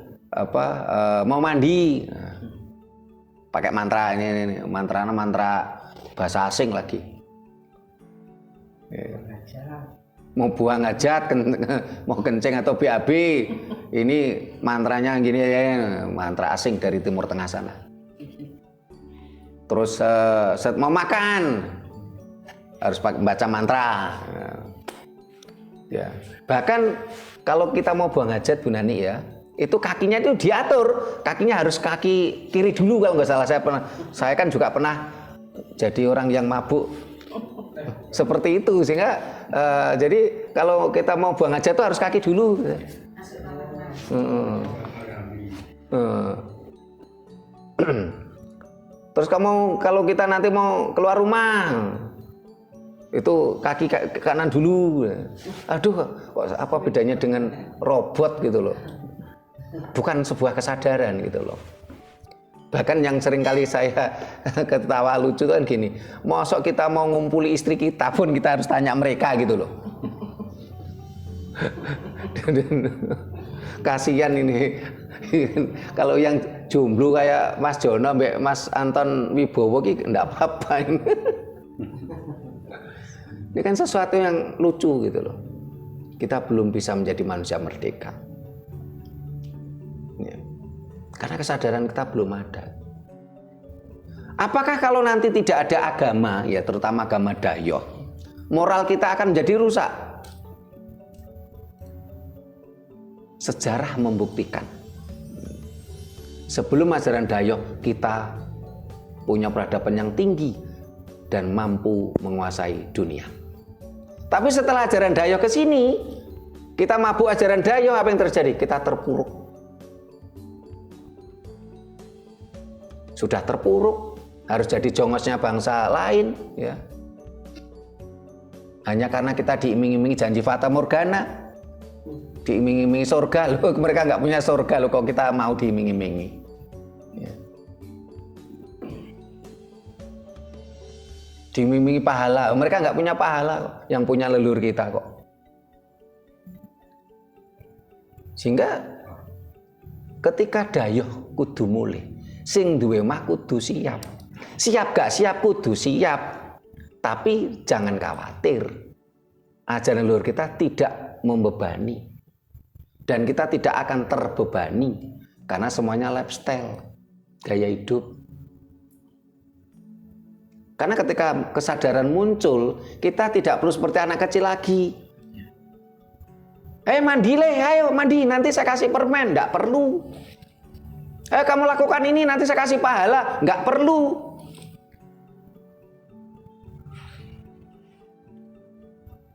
mau mandi, pakai mantra ini mantra bahasa asing lagi. Mau buang hajat, mau kencing atau BAB, ini mantranya gini ya, mantra asing dari Timur Tengah sana. Terus mau makan harus baca mantra. Ya. Bahkan kalau kita mau buang hajat, Bu Nani, ya, itu kakinya itu diatur, kakinya harus kaki kiri dulu kalau nggak salah. Saya kan juga pernah jadi orang yang mabuk Seperti itu sehingga jadi kalau kita mau buang hajat itu harus kaki dulu. Terus kalau kita nanti mau keluar rumah itu kaki kanan dulu. Aduh, kok apa bedanya dengan robot gitu loh. Bukan sebuah kesadaran gitu loh. Bahkan yang sering kali saya ketawa lucu kan gini, mosok kita mau ngumpuli istri kita pun kita harus tanya mereka gitu loh. Kasihan ini. Kalau yang jomblo kayak Mas Jono, Mas Anton Wibowo ki enggak apa-apa ini. Ini kan sesuatu yang lucu gitu loh. Kita belum bisa menjadi manusia merdeka. Ya. Karena kesadaran kita belum ada. Apakah kalau nanti tidak ada agama, ya terutama agama Dayoh, moral kita akan menjadi rusak? Sejarah membuktikan. Sebelum ajaran Dayoh, kita punya peradaban yang tinggi dan mampu menguasai dunia. Tapi setelah ajaran Dayoh ke sini, kita mabuk ajaran Dayoh, apa yang terjadi? Kita terpuruk. Sudah terpuruk, harus jadi jongosnya bangsa lain, ya. Hanya karena kita diiming-imingi janji fata morgana, diiming-imingi surga, loh mereka nggak punya surga loh, kok kita mau diiming-imingi. Ya. Diiming-imingi pahala, mereka nggak punya pahala kok, yang punya leluhur kita kok. Sehingga ketika Dayoh kudu mulih, sing duwe mah kudu siap. Siap gak siap kudu siap. Tapi jangan khawatir. Ajaran leluhur kita tidak membebani. Dan kita tidak akan terbebani karena semuanya lifestyle, gaya hidup. Karena ketika kesadaran muncul, kita tidak perlu seperti anak kecil lagi. Mandi leh, ayo mandi, nanti saya kasih permen. Nggak perlu. Kamu lakukan ini, nanti saya kasih pahala. Nggak perlu.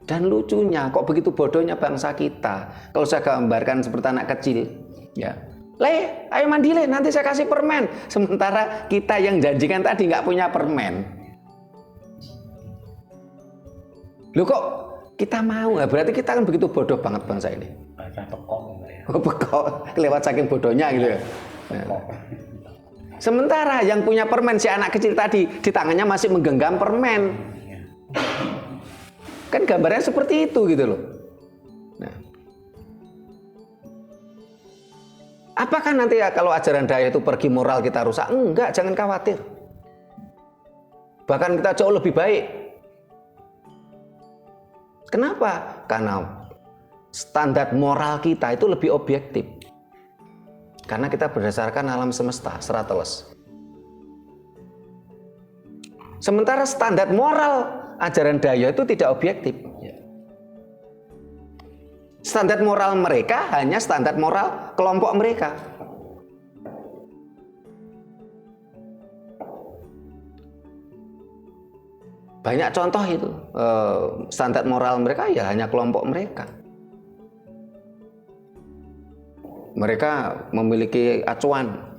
Dan lucunya, kok begitu bodohnya bangsa kita. Kalau saya gambarkan seperti anak kecil, ya, leh, ayo mandi leh, nanti saya kasih permen. Sementara kita yang janjikan tadi nggak punya permen. Loh kok kita mau? Berarti kita kan begitu bodoh banget bangsa ini. Bahasa pekok ya. Pekok, kelewat saking bodohnya gitu ya. Nah. Sementara yang punya permen si anak kecil tadi di tangannya masih menggenggam permen. Kan gambarnya seperti itu gitu loh. Nah. Apakah nanti ya kalau ajaran Dayoh itu pergi moral kita rusak? Enggak, jangan khawatir. Bahkan kita jauh lebih baik. Kenapa? Karena standar moral kita itu lebih objektif. Karena kita berdasarkan alam semesta, secara teles. Sementara standar moral ajaran Dayoh itu tidak objektif. Standar moral mereka hanya standar moral kelompok mereka. Banyak contoh itu. Standar moral mereka ya hanya kelompok mereka. Mereka memiliki acuan.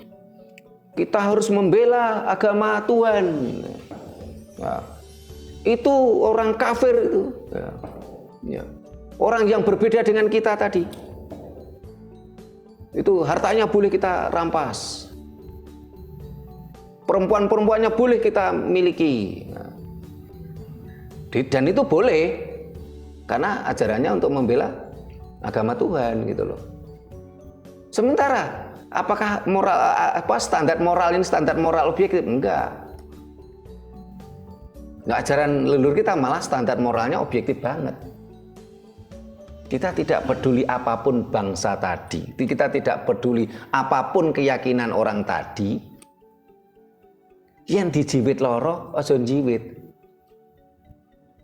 Kita harus membela agama Tuhan. Ya. Itu orang kafir itu. Ya. Ya. Orang yang berbeda dengan kita tadi. Itu hartanya boleh kita rampas. Perempuan-perempuannya boleh kita miliki. Ya. Dan itu boleh. Karena ajarannya untuk membela agama Tuhan gitu loh. Sementara apakah moral standar moral ini standar moral objektif? Enggak. Ajaran leluhur kita malah standar moralnya objektif banget. Kita tidak peduli apapun bangsa tadi. Kita tidak peduli apapun keyakinan orang tadi. Yang dijiwit loro, ojo jiwit.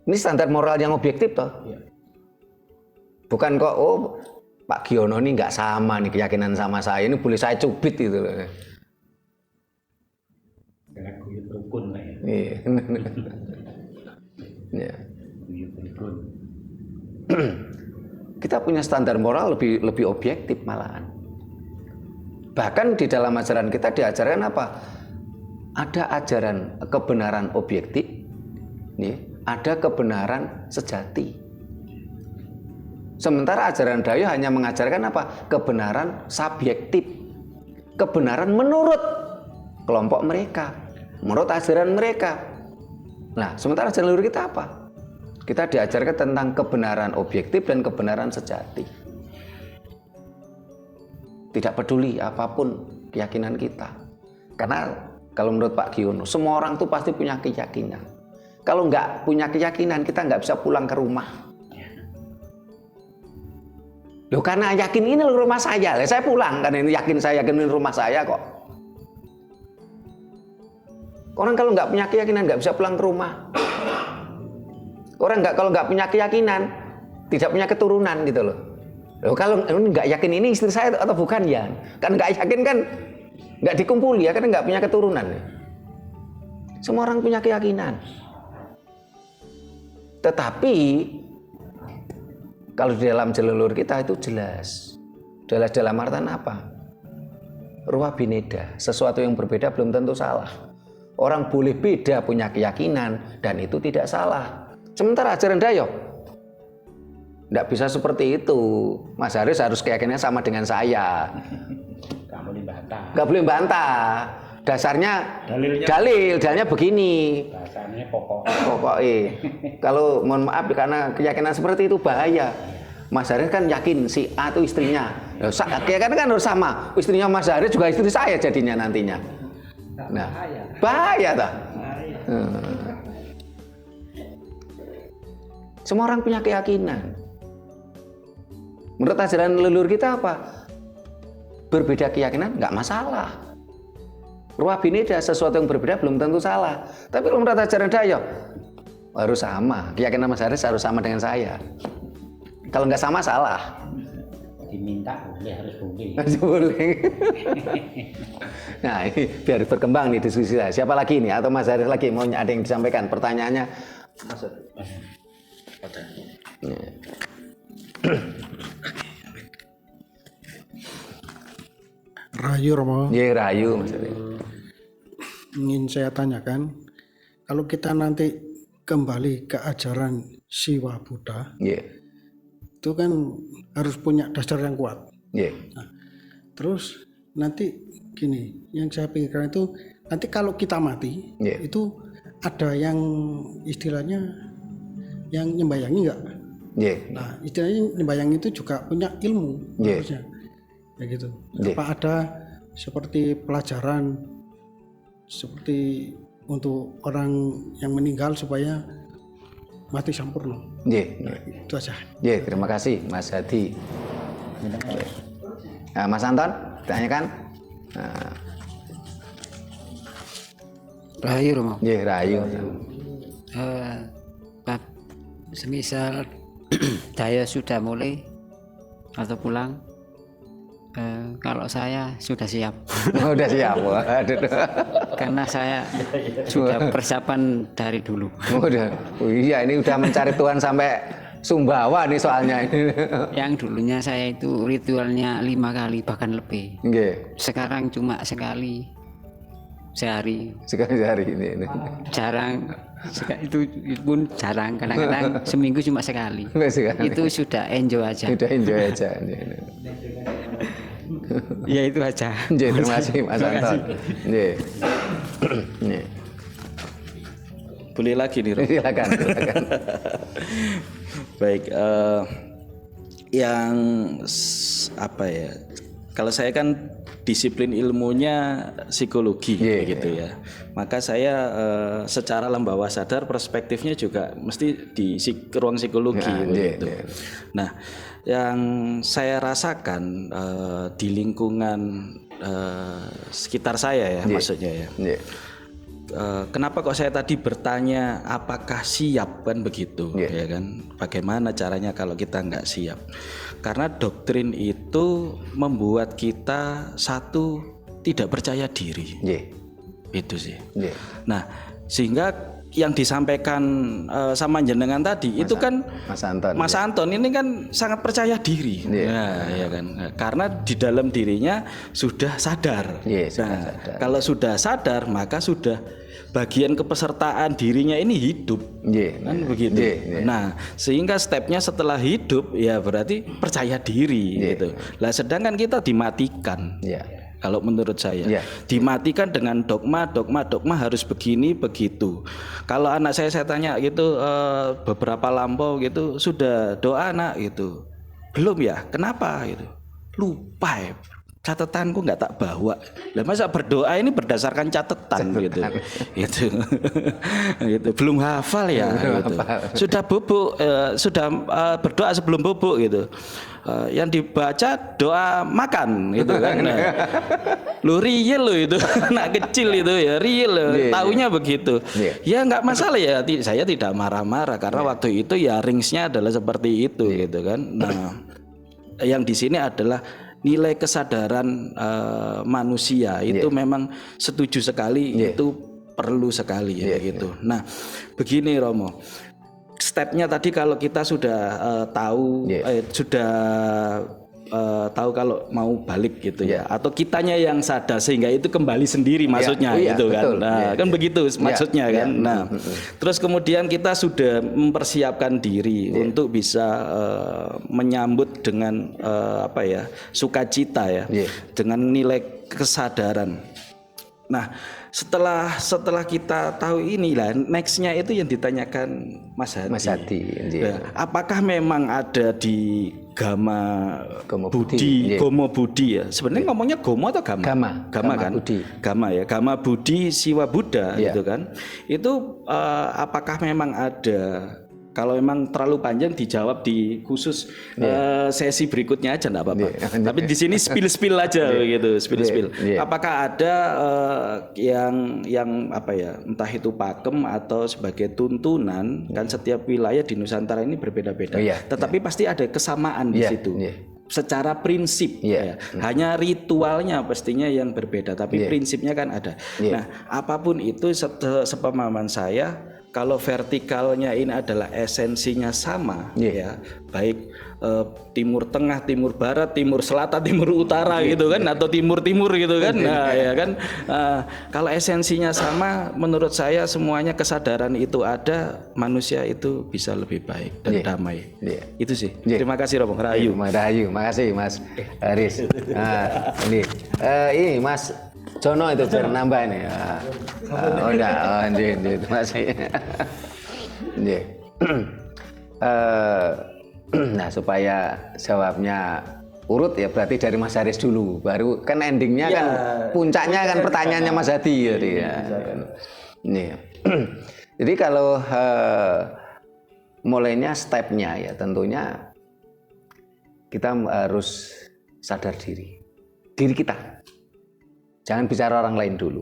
Ini standar moral yang objektif toh. Bukan kok Pak Giono ini nggak sama nih keyakinan sama saya, ini boleh saya cubit gitu loh. Karena rukun lah ya. Iya. Ya. Kita punya standar moral lebih objektif malahan. Bahkan di dalam ajaran kita diajarkan apa? Ada ajaran kebenaran objektif, nih, ada kebenaran sejati. Sementara ajaran Dayo hanya mengajarkan apa? Kebenaran subjektif, kebenaran menurut kelompok mereka, menurut ajaran mereka. Nah, sementara ajaran leluhur kita apa? Kita diajarkan tentang kebenaran objektif dan kebenaran sejati. Tidak peduli apapun keyakinan kita. Karena kalau menurut Pak Giono, semua orang tuh pasti punya keyakinan. Kalau nggak punya keyakinan, kita nggak bisa pulang ke rumah. Loh, karena yakin ini rumah saya, saya pulang karena ini saya yakin ini rumah saya kok. Orang kalau nggak punya keyakinan nggak bisa pulang ke rumah. Orang kalau nggak punya keyakinan, tidak punya keturunan gitu loh. Loh, kalau nggak yakin ini istri saya atau bukan ya, kan nggak yakin kan nggak dikumpuli ya, karena nggak punya keturunan. Semua orang punya keyakinan. Tetapi kalau di dalam leluhur kita itu jelas dalam artian apa? Ruwa bineda, sesuatu yang berbeda belum tentu salah. Orang boleh beda punya keyakinan dan itu tidak salah. Sementara ajaran Dayo tidak bisa seperti itu. Mas Haris harus keyakinannya sama dengan saya. Nggak boleh bantah. Dasarnya dalilnya begini. Dasarnya Pokoknya. Kalau mohon maaf karena keyakinan seperti itu bahaya. Mas Haris kan yakin si A itu istrinya. Keyakinan kan harus sama. Istrinya Mas Haris juga istri saya jadinya nantinya. Nah, bahaya tak? Semua orang punya keyakinan. Menurut ajaran leluhur kita apa? Berbeda keyakinan nggak masalah. Ruwa bineda, sesuatu yang berbeda belum tentu salah. Tapi kalau menurut ajaran Dayo harus sama. Keyakinan Mas Haris harus sama dengan saya. Kalau nggak sama salah. Diminta boleh, harus boleh. Boleh. Nah, ini biar berkembang nih diskusi saya. Siapa lagi nih? Atau Mas Haris lagi mau ada yang disampaikan? Pertanyaannya. Rahayu Romo. Iya, Rahayu Mas Haris. Ingin saya tanyakan, kalau kita nanti kembali ke ajaran Siwa Buddha, itu kan harus punya dasar yang kuat. Nah, terus nanti gini, yang saya pikirkan itu nanti kalau kita mati, itu ada yang istilahnya yang nyembayangi nggak? Nah, istilahnya nyembayangi itu juga punya ilmu, harusnya, ya gitu. Apa ada seperti pelajaran seperti untuk orang yang meninggal supaya mati sempurna? Nah, itu aja. Terima kasih Mas Hadi. Nah, Mas Anton, tanyakan. Nah. Rahayu Romo. Rahayu. Semisal Dayo sudah mulai atau pulang, kalau saya sudah siap. Udah siap. Waduh. Karena saya sudah persiapan dari dulu. Iya, ini udah mencari Tuhan sampai Sumbawa nih soalnya. Yang dulunya saya itu ritualnya 5 kali bahkan lebih. Sekarang cuma sekali sehari. Sekali sehari ini. Jarang. Itu pun jarang. Kadang-kadang seminggu cuma sekali. Itu sudah enjoy aja. Ya itu aja. Terima kasih Mas Anton. Boleh lagi nih, silakan. Baik, yang apa ya? Kalau saya kan disiplin ilmunya psikologi, begitu ya. Maka saya secara alam bawah sadar perspektifnya juga mesti di ruang psikologi, begitu. Nah, yang saya rasakan di lingkungan sekitar saya ya, maksudnya ya. Kenapa kok saya tadi bertanya apakah siap kan begitu, ya kan? Bagaimana caranya kalau kita nggak siap? Karena doktrin itu membuat kita satu tidak percaya diri, itu sih. Nah, sehingga yang disampaikan sama jenengan tadi itu kan Mas Anton ini kan sangat percaya diri, ya kan, karena di dalam dirinya sudah sadar. Sadar. Kalau sudah sadar maka sudah bagian kepesertaan dirinya ini hidup, kan begitu. Nah, sehingga stepnya setelah hidup ya berarti percaya diri gitu. Lah sedangkan kita dimatikan. Kalau menurut saya dimatikan dengan dogma harus begini begitu. Kalau anak saya tanya gitu beberapa lampau gitu, sudah doa anak gitu, belum ya, kenapa gitu, lupa ya, catatanku nggak tak bawa. Lah masa berdoa ini berdasarkan catatan gitu. Gitu. Belum hafal ya gitu. Sudah bubuk sudah berdoa sebelum bubuk gitu. Yang dibaca doa makan gitu kan. Lu real lo itu anak kecil itu ya real taunya begitu. Ya nggak masalah ya, saya tidak marah-marah karena waktu itu ya ringsnya adalah seperti itu gitu kan. Nah, yang di sini adalah nilai kesadaran manusia itu memang setuju sekali itu perlu sekali ya gitu. Nah, begini Romo. Stepnya tadi kalau kita sudah tahu tahu kalau mau balik gitu ya, atau kitanya yang sadar sehingga itu kembali sendiri maksudnya gitu kan. Nah, kan begitu maksudnya kan. Nah, terus kemudian kita sudah mempersiapkan diri untuk bisa menyambut dengan sukacita ya, dengan nilai kesadaran. Nah, setelah kita tahu inilah, nextnya itu yang ditanyakan Mas Hadi. Apakah memang ada di Gomo Budi ya? Sebenarnya ngomongnya Gomo atau Gama kan? Budi. Gama Budi Siwa Buddha gitu kan? Itu apakah memang ada? Kalau memang terlalu panjang dijawab di khusus sesi berikutnya aja enggak apa-apa. Tapi di sini spill aja gitu, spill. Apakah ada yang entah itu pakem atau sebagai tuntunan kan setiap wilayah di Nusantara ini berbeda-beda. Tetapi pasti ada kesamaan di situ. Secara prinsip hanya ritualnya pastinya yang berbeda, tapi prinsipnya kan ada. Nah, apapun itu sepemahaman saya, kalau vertikalnya ini adalah esensinya sama ya, baik timur tengah, timur barat, timur selatan, timur utara gitu kan, atau timur gitu kan. Nah, ya kan, kalau esensinya sama, menurut saya semuanya kesadaran itu ada, manusia itu bisa lebih baik dan damai. Itu sih. Terima kasih Romo. Rahayu. Makasih Mas Haris. Nah, ini Mas Jono itu biar nambah nih. Masih. Nah, supaya jawabnya urut ya berarti dari Mas Haris dulu, baru kan endingnya kan puncaknya kan pertanyaannya Mas Hadi tadi ya. Jadi kalau mulainya stepnya ya tentunya kita harus sadar diri kita. Jangan bicara orang lain dulu.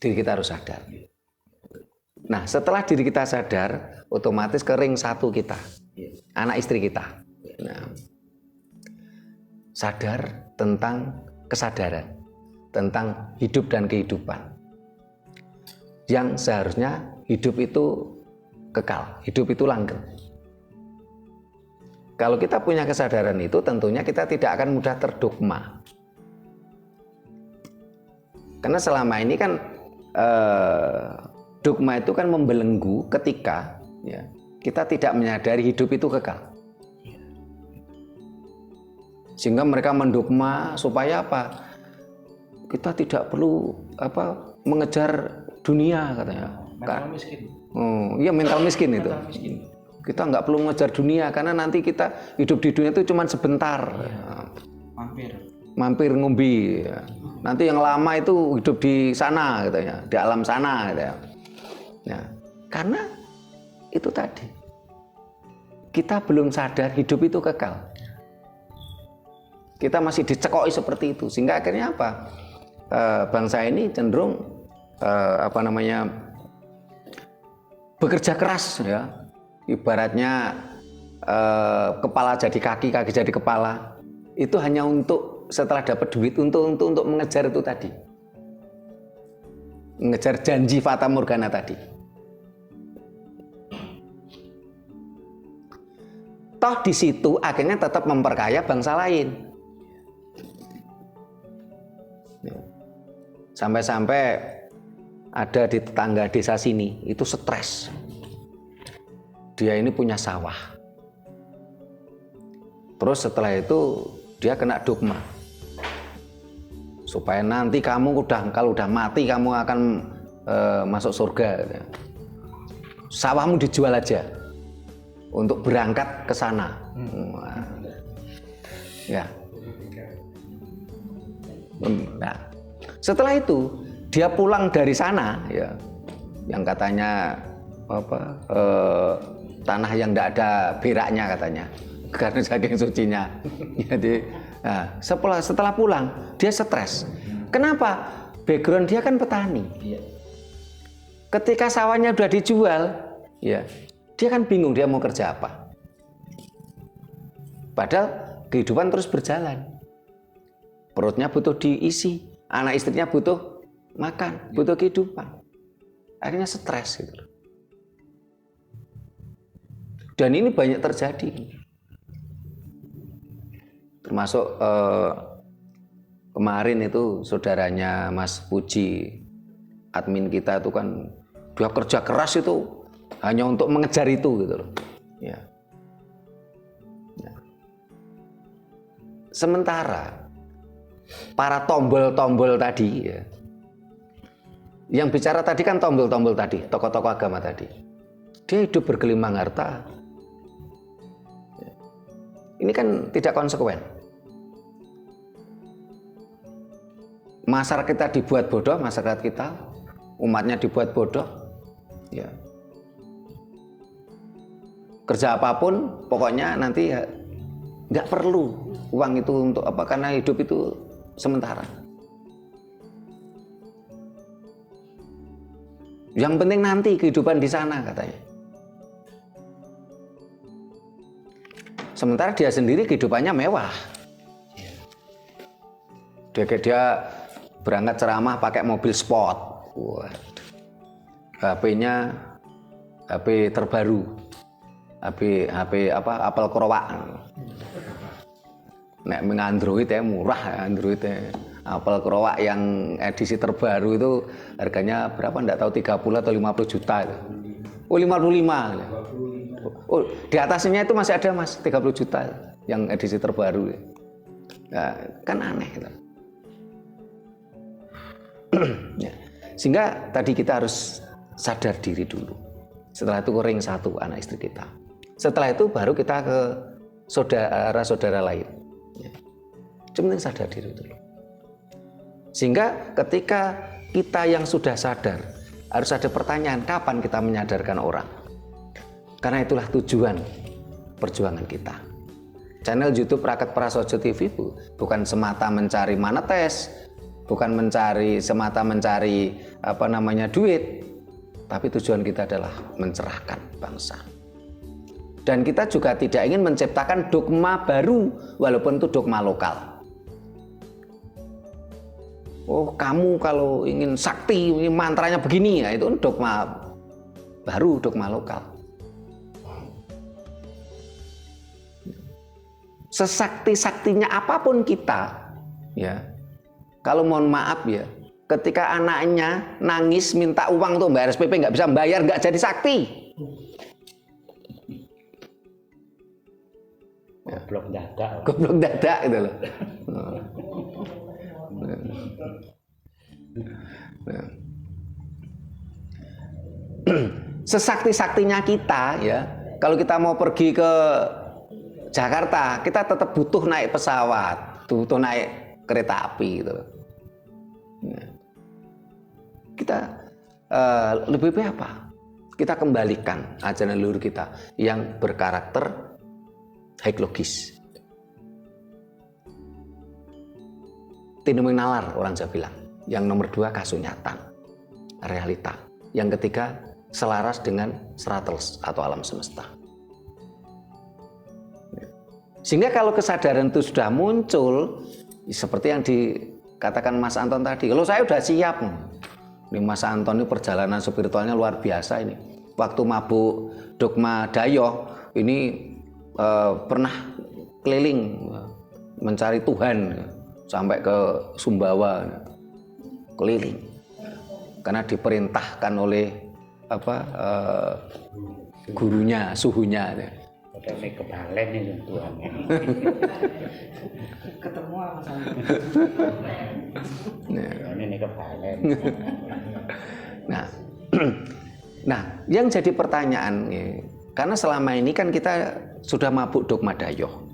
Diri kita harus sadar. Nah, setelah diri kita sadar, otomatis ke ring satu kita, anak istri kita. Nah, sadar tentang kesadaran, tentang hidup dan kehidupan. Yang seharusnya hidup itu kekal, hidup itu langgeng. Kalau kita punya kesadaran itu, tentunya kita tidak akan mudah terdogma. Karena selama ini kan dogma itu kan membelenggu ketika ya, kita tidak menyadari hidup itu kekal. Sehingga mereka mendogma supaya apa? Kita tidak perlu mengejar dunia katanya. Mental miskin. Iya, mental miskin itu. Kita nggak perlu mengejar dunia karena nanti kita hidup di dunia itu cuma sebentar. Mampir ngombe. Nanti yang lama itu hidup di sana gitu ya, di alam sana gitu ya. Nah, karena itu tadi kita belum sadar hidup itu kekal. Kita masih dicekoki seperti itu, sehingga akhirnya apa? Bangsa ini cenderung bekerja keras ya. Ibaratnya kepala jadi kaki, kaki jadi kepala. Itu hanya untuk setelah dapat duit untuk mengejar itu tadi, mengejar janji fata morgana tadi. Toh di situ akhirnya tetap memperkaya bangsa lain. Sampai-sampai ada di tetangga desa sini itu stres. Dia ini punya sawah. Terus setelah itu dia kena dogma. Supaya nanti kamu kalau udah mati kamu akan masuk surga. Sawahmu dijual aja untuk berangkat ke sana. Ya. Nah, setelah itu dia pulang dari sana, ya, yang katanya tanah yang tidak ada beraknya katanya, karena saking sucinya. Jadi, nah, setelah pulang dia stres. Kenapa? Background dia kan petani. Ketika sawahnya sudah dijual, ya, dia kan bingung dia mau kerja apa. Padahal kehidupan terus berjalan. Perutnya butuh diisi, anak istrinya butuh makan, butuh kehidupan. Akhirnya stres gitu. Dan ini banyak terjadi. Termasuk kemarin itu saudaranya Mas Puji, admin kita itu kan dia kerja keras itu hanya untuk mengejar itu gitu loh. Ya. Sementara para tombol-tombol tadi, ya, yang bicara tadi kan tombol-tombol tadi, tokoh-tokoh agama tadi, dia hidup bergelimang harta. Ini kan tidak konsekuen. Masyarakat kita dibuat bodoh, masyarakat kita, umatnya dibuat bodoh. Ya. Kerja apapun, pokoknya nanti ya, nggak perlu uang itu untuk apa, karena hidup itu sementara. Yang penting nanti kehidupan di sana katanya. Sementara dia sendiri kehidupannya mewah. Dia berangkat ceramah pakai mobil sport. Wah. HP-nya HP terbaru. HP Apple Crowak. Nek Android ya murah, Android ya. Apple Crowak yang edisi terbaru itu harganya berapa enggak tahu, 30 atau 50 juta itu. Oh 55. Oh di atasnya itu masih ada Mas, 30 juta yang edisi terbaru. Nah, kan aneh gitu. Ya. Sehingga tadi kita harus sadar diri dulu. Setelah itu ring satu anak istri kita. Setelah itu baru kita ke saudara-saudara lain. Cuma sadar diri dulu. Sehingga ketika kita yang sudah sadar, harus ada pertanyaan, kapan kita menyadarkan orang? Karena itulah tujuan perjuangan kita. Channel YouTube Raket Prasojo TV bukan semata mencari monetes, bukan semata mencari duit, tapi tujuan kita adalah mencerahkan bangsa. Dan kita juga tidak ingin menciptakan dogma baru, walaupun itu dogma lokal. Oh, kamu kalau ingin sakti, mantranya begini, ya itu dogma baru, dogma lokal. Sesakti-saktinya apapun kita, ya, kalau mohon maaf ya, ketika anaknya nangis minta uang tuh bayar SPP nggak bisa bayar, nggak jadi sakti. Goblok dadak gitu loh. Sesakti-saktinya kita ya, kalau kita mau pergi ke Jakarta, kita tetap butuh naik pesawat, butuh naik kereta api gitu. Ya. Kita lebih baik apa? Kita kembalikan ajaran leluhur kita yang berkarakter hieklogis. Tinuming nalar orang Jawa bilang. Yang nomor 2 kasunyatan, realita. Yang ketiga selaras dengan seratus atau alam semesta. Sehingga kalau kesadaran itu sudah muncul, seperti yang dikatakan Mas Anton tadi, kalau saya sudah siap. Ini Mas Anton ini perjalanan spiritualnya luar biasa ini. Waktu mabuk dogma Dayoh, ini pernah keliling mencari Tuhan sampai ke Sumbawa, keliling karena diperintahkan oleh gurunya, suhunya. Ini kebalen itu Tuhan. Ketemu sama saya. Ini kebalen. Nah, yang jadi pertanyaan, karena selama ini kan kita sudah mabuk dogma dayoh.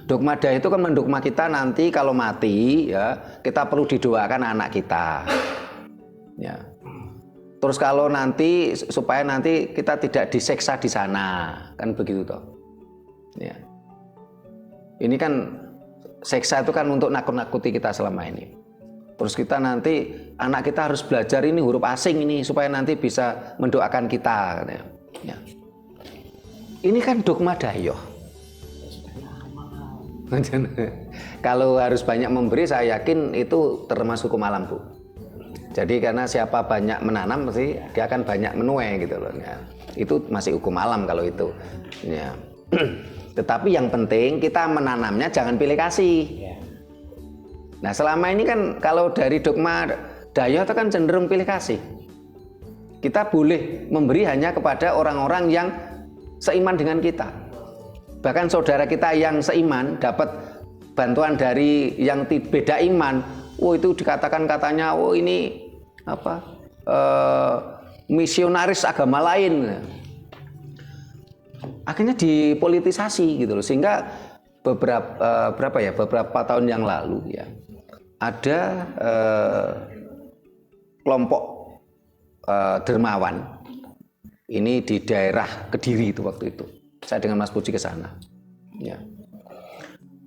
Dogma dayoh itu kan mendogma kita nanti kalau mati, ya kita perlu didoakan anak kita. Ya. Terus kalau nanti supaya nanti kita tidak diseksa di sana, kan begitu toh. Ya. Ini kan seksa itu kan untuk nakut-nakuti kita selama ini. Terus kita nanti anak kita harus belajar ini huruf asing ini supaya nanti bisa mendoakan kita. Ya. Ini kan dogma dayoh. Kalau harus banyak memberi, saya yakin itu termasuk hukum alam, Bu. Jadi karena siapa banyak menanam pasti dia akan banyak menuai gitu loh. Ya. Itu masih hukum alam kalau itu. Ya. Tetapi yang penting kita menanamnya jangan pilih kasih. Nah selama ini kan kalau dari dogma dayoh itu kan cenderung pilih kasih. Kita boleh memberi hanya kepada orang-orang yang seiman dengan kita. Bahkan saudara kita yang seiman dapat bantuan dari yang beda iman. Itu dikatakan katanya, ini misionaris agama lain. Akhirnya dipolitisasi gitu loh, sehingga beberapa tahun yang lalu ya ada kelompok dermawan ini di daerah Kediri itu waktu itu. Saya dengan Mas Puji ke sana. Ya.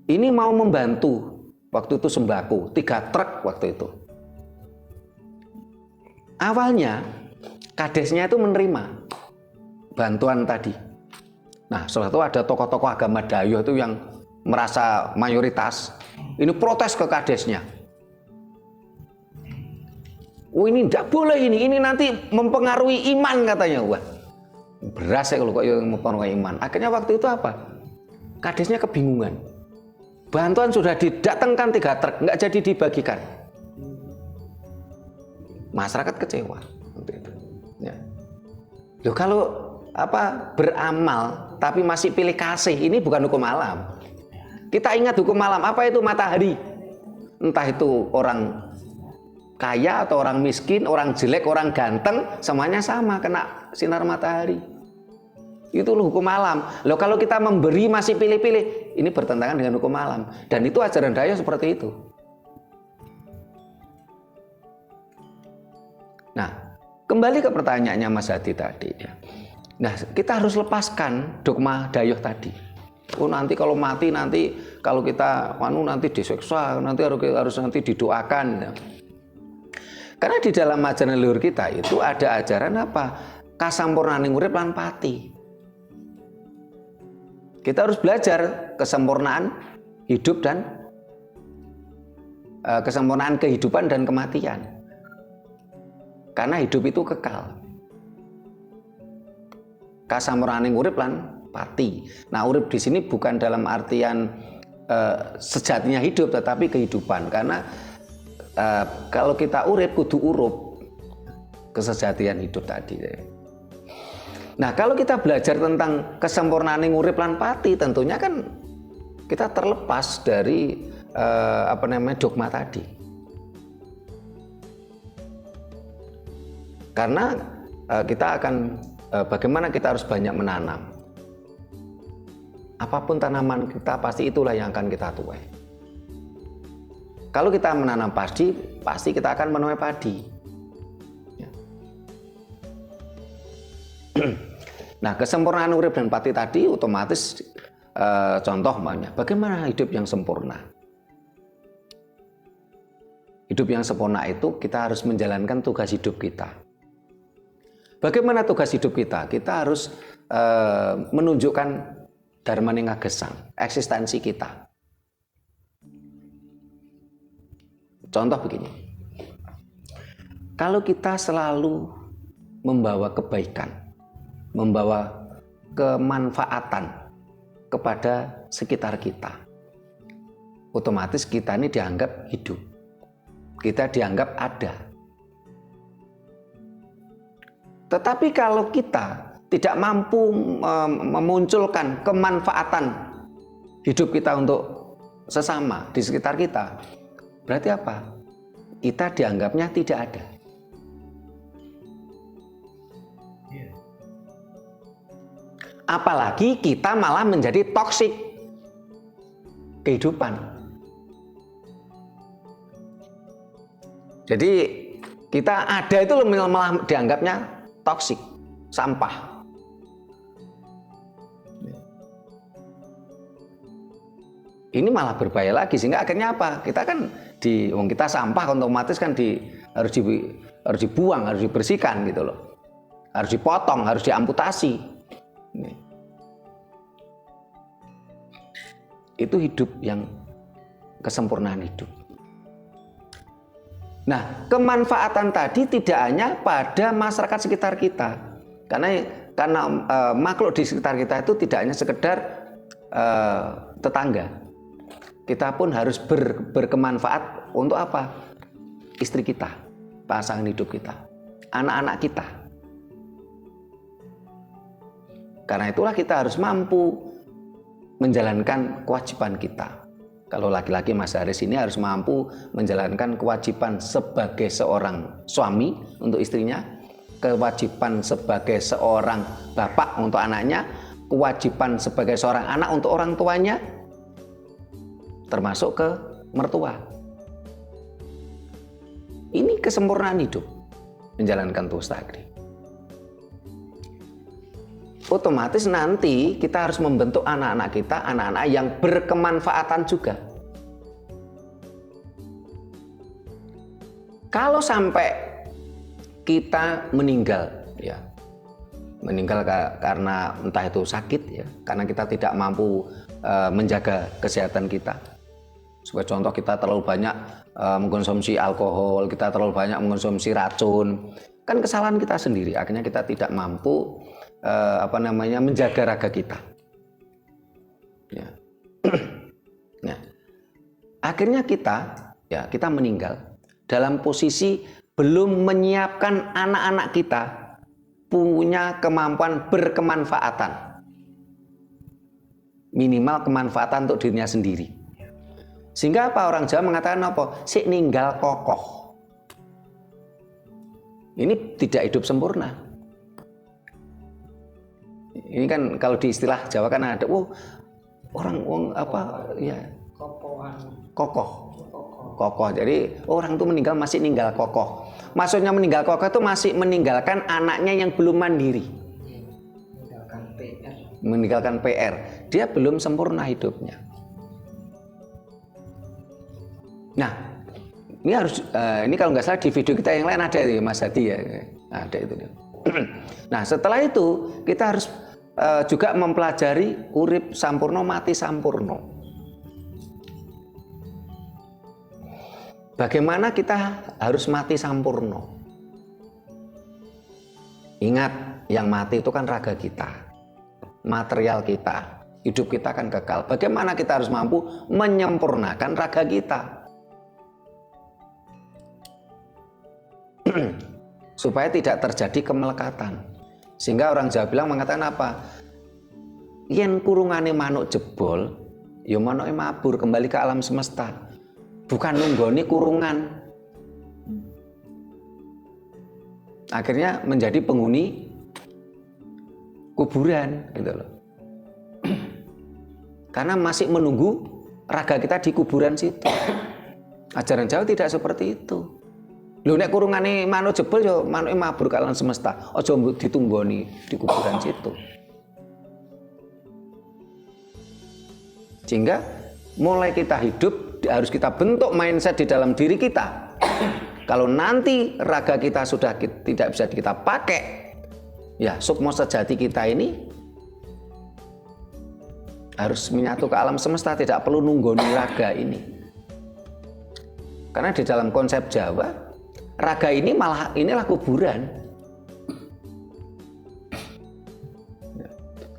Ini mau membantu. Waktu itu sembako, 3 truk waktu itu. Awalnya, kadesnya itu menerima bantuan tadi. Nah, setelah itu ada tokoh-tokoh agama dayoh itu yang merasa mayoritas. Ini protes ke kadesnya. Ini tidak boleh ini nanti mempengaruhi iman katanya. Wah, beras ya kalau kok yang mempengaruhi iman. Akhirnya waktu itu apa? Kadesnya kebingungan. Bantuan sudah didatangkan 3 truk, nggak jadi dibagikan. Masyarakat kecewa. Ya. Loh, kalau beramal tapi masih pilih kasih, ini bukan hukum alam. Kita ingat hukum alam, apa itu matahari? Entah itu orang kaya atau orang miskin, orang jelek, orang ganteng, semuanya sama kena sinar matahari. Itu loh hukum alam. Loh kalau kita memberi masih pilih-pilih, ini bertentangan dengan hukum alam. Dan itu ajaran dayoh seperti itu. Nah, kembali ke pertanyaannya Mas Hadi tadi. Nah, kita harus lepaskan dogma dayoh tadi. Nanti kalau mati nanti kalau kita nanti disiksa, nanti harus nanti didoakan. Karena di dalam ajaran leluhur kita itu ada ajaran apa? Kasampurnaning urip lan pati. Kita harus belajar kesempurnaan hidup dan kesempurnaan kehidupan dan kematian. Karena hidup itu kekal. Kasampurnaning urip lan pati. Nah, urip di sini bukan dalam artian sejatinya hidup, tetapi kehidupan. Karena kalau kita urip kudu urup kesejatian hidup tadi. Nah, kalau kita belajar tentang kesempurnaan urip lan pati, tentunya kan kita terlepas dari dogma tadi. Karena kita akan bagaimana kita harus banyak menanam. Apapun tanaman kita pasti itulah yang akan kita tuai. Kalau kita menanam padi, pasti kita akan menuai padi. Nah, kesempurnaan urip dan pati tadi otomatis contoh bagaimana hidup yang sempurna. Hidup yang sempurna itu kita harus menjalankan tugas hidup kita. Bagaimana tugas hidup kita? Kita harus menunjukkan dharmaning agesang, eksistensi kita. Contoh begini. Kalau kita selalu membawa kebaikan, membawa kemanfaatan kepada sekitar kita. Otomatis kita ini dianggap hidup. Kita dianggap ada. Tetapi kalau kita tidak mampu memunculkan kemanfaatan hidup kita untuk sesama di sekitar kita, berarti apa? Kita dianggapnya tidak ada. Apalagi kita malah menjadi toksik kehidupan. Jadi kita ada itu malah dianggapnya toksik, sampah. Ini malah berbahaya lagi, sehingga akhirnya apa? Kita kan kita sampah, otomatis kan harus dibuang, harus dibersihkan gitu loh. Harus dipotong, harus diamputasi. Itu hidup yang kesempurnaan hidup. Nah, kemanfaatan tadi tidak hanya pada masyarakat sekitar kita, karena makhluk di sekitar kita itu tidak hanya sekedar tetangga. Kita pun harus berkemanfaat untuk apa? Istri kita, pasangan hidup kita, anak-anak kita. Karena itulah kita harus mampu menjalankan kewajiban kita. Kalau laki-laki Mas Haris ini harus mampu menjalankan kewajiban sebagai seorang suami untuk istrinya, kewajiban sebagai seorang bapak untuk anaknya, kewajiban sebagai seorang anak untuk orang tuanya, termasuk ke mertua. Ini kesempurnaan hidup, menjalankan tugas takdir. Otomatis nanti kita harus membentuk anak-anak kita, anak-anak yang berkemanfaatan juga. Kalau sampai kita meninggal, ya, meninggal karena entah itu sakit, ya, karena kita tidak mampu menjaga kesehatan kita. Sebagai contoh, kita terlalu banyak mengkonsumsi alkohol, kita terlalu banyak mengkonsumsi racun, kan kesalahan kita sendiri. Akhirnya kita tidak mampu menjaga raga kita. Ya. Nah, akhirnya kita meninggal dalam posisi belum menyiapkan anak-anak kita punya kemampuan berkemanfaatan, minimal kemanfaatan untuk dirinya sendiri. Sehingga apa, orang Jawa mengatakan apa? Sik ninggal kokoh. Ini tidak hidup sempurna. Ini kan kalau di istilah Jawa kan ada, kokoh. Jadi orang itu meninggal masih ninggal kokoh. Maksudnya meninggal kokoh itu masih meninggalkan anaknya yang belum mandiri. Meninggalkan PR. Dia belum sempurna hidupnya. Nah, ini kalau nggak salah di video kita yang lain ada itu, Mas Hadi ya, ada itu. Nah, setelah itu kita harus juga mempelajari urip sampurno mati sampurno. Bagaimana kita harus mati sampurno? Ingat, yang mati itu kan raga kita, material kita, hidup kita kan kekal. Bagaimana kita harus mampu menyempurnakan raga kita supaya tidak terjadi kemelekatan. Sehingga orang Jawa mengatakan apa? Yen kurungane manuk jebol, ya manuke mabur kembali ke alam semesta. Bukan nunggoni kurungan. Akhirnya menjadi penghuni kuburan gitu loh. Karena masih menunggu raga kita di kuburan situ. Ajaran Jawa tidak seperti itu. Lho nek kurungane manuk jebol ya manuke mabur ke alam semesta. Aja ditunggoni di kuburan situ. Sehingga mulai kita hidup harus kita bentuk mindset di dalam diri kita. Kalau nanti raga kita sudah tidak bisa kita pakai, ya sukma sejati kita ini harus menyatu ke alam semesta, tidak perlu nunggoni raga ini. Karena di dalam konsep Jawa, raga ini inilah kuburan.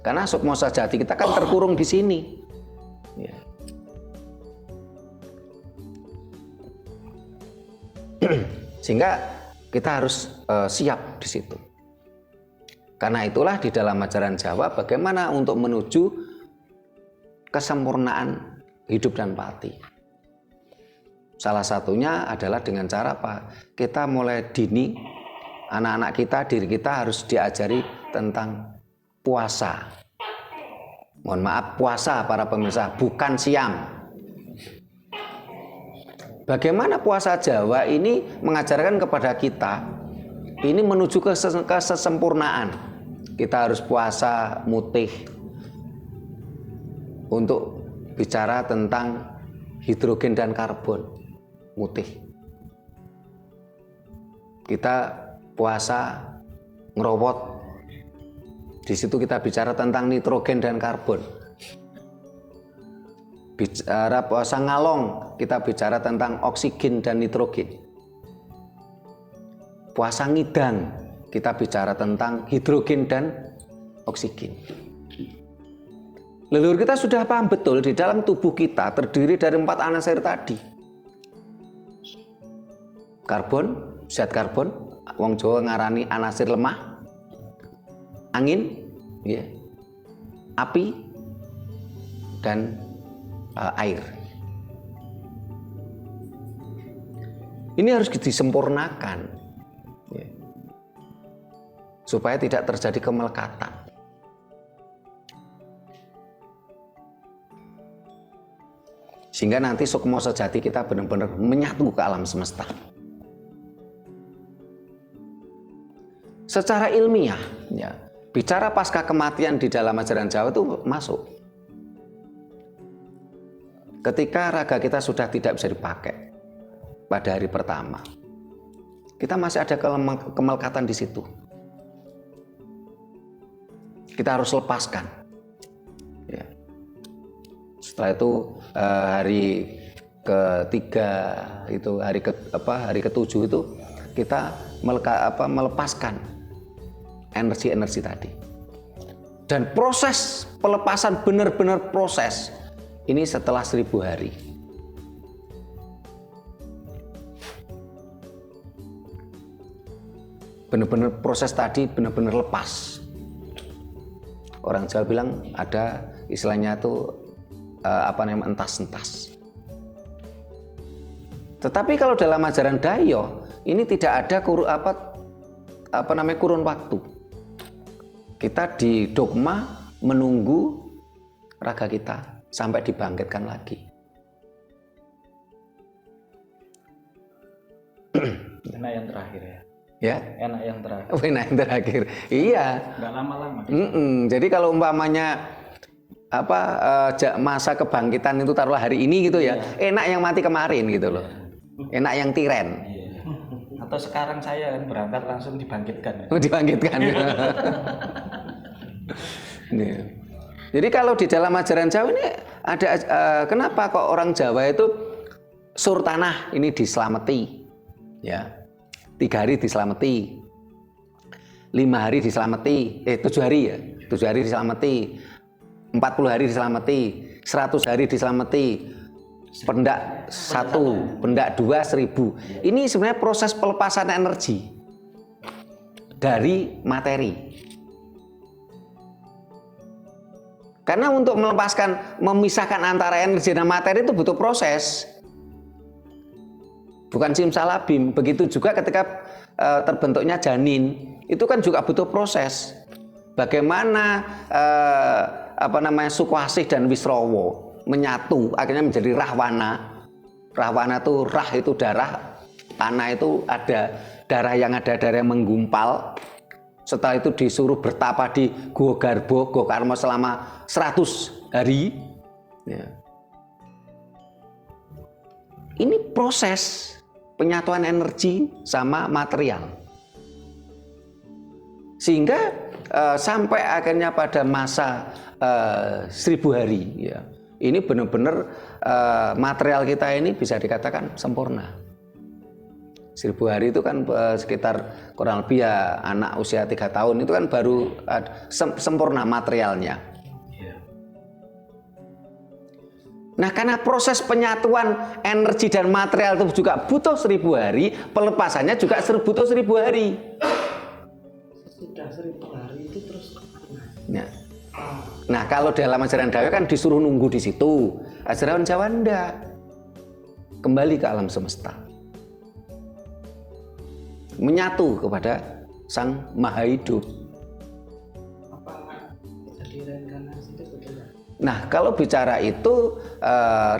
Karena sukma sajati kita kan terkurung di sini. Ya. Sehingga kita harus siap di situ. Karena itulah di dalam ajaran Jawa bagaimana untuk menuju kesempurnaan hidup dan mati. Salah satunya adalah dengan cara apa? Kita mulai dini, anak-anak kita, diri kita harus diajari tentang puasa. Mohon maaf, puasa para pemirsa, bukan siam. Bagaimana puasa Jawa ini mengajarkan kepada kita ini menuju ke kesempurnaan. Kita harus puasa mutih untuk bicara tentang hidrogen dan karbon mutih. Kita puasa ngerowot. Di situ kita bicara tentang nitrogen dan karbon. Bicara puasa ngalong, kita bicara tentang oksigen dan nitrogen. Puasa ngidang, kita bicara tentang hidrogen dan oksigen. Leluhur kita sudah paham betul di dalam tubuh kita terdiri dari 4 anasir tadi. Karbon, zat karbon, wong Jawa ngarani anasir lemah. Angin, ya, api, dan air. Ini harus disempurnakan, ya, supaya tidak terjadi kemelekatan. Sehingga nanti sukma sejati kita benar-benar menyatu ke alam semesta. Secara ilmiah, ya, bicara pasca kematian di dalam ajaran Jawa itu masuk. Ketika raga kita sudah tidak bisa dipakai pada hari pertama, kita masih ada kemelekatan di situ. Kita harus lepaskan. Ya. Setelah itu hari ketiga itu hari ketujuh itu kita melepaskan energi-energi tadi. Dan proses pelepasan benar-benar proses ini setelah 1000 hari. Benar-benar proses tadi benar-benar lepas. Orang Jawa bilang ada istilahnya itu entas-entas. Tetapi kalau dalam ajaran Dayo ini tidak ada kurun waktu. Kita di dogma menunggu raga kita sampai dibangkitkan lagi. Enak yang terakhir ya. Ya. Enak yang terakhir. Oh, enak yang terakhir. Iya. Nggak lama-lama. Jadi kalau umpamanya masa kebangkitan itu taruhlah hari ini gitu ya. Enak yang mati kemarin gitu loh. Enak yang tiren. Atau sekarang saya kan berangkat langsung dibangkitkan. Dibangkitkan. Jadi kalau di dalam ajaran Jawa ini ada kenapa kok orang Jawa itu surtanah ini diselamati, ya 3 hari diselamati, 5 hari diselamati, 7 hari ya, 7 hari diselamati, 40 hari diselamati, 100 hari diselamati. Pendak 1, pendak 2, 1000. Ini sebenarnya proses pelepasan energi dari materi. Karena untuk memisahkan antara energi dan materi itu butuh proses. Bukan simsalabim. Begitu juga ketika terbentuknya janin, itu kan juga butuh proses. Bagaimana Sukwasih dan Wisrawa menyatu akhirnya menjadi Rahwana. Rahwana itu rah itu darah, tanah itu ada darah yang menggumpal. Setelah itu disuruh bertapa di Gua Garbo, Gua Karma selama 100 hari. Ya. Ini proses penyatuan energi sama material. Sehingga sampai akhirnya pada masa 1000 hari, ya. Ini benar-benar material kita ini bisa dikatakan sempurna. 1000 hari itu kan sekitar kurang lebih ya anak usia 3 tahun itu kan baru sempurna materialnya. Nah, karena proses penyatuan energi dan material itu juga butuh 1000 hari, pelepasannya juga butuh 1000 hari. Sudah 1000 hari itu terus. Nah, kalau dalam ajaran Dawe kan disuruh nunggu di situ. Ajaran Jawa enggak. Kembali ke alam semesta. Menyatu kepada Sang Maha Hidup. Apa jadi reinkarnasi itu betul? Nah, kalau bicara itu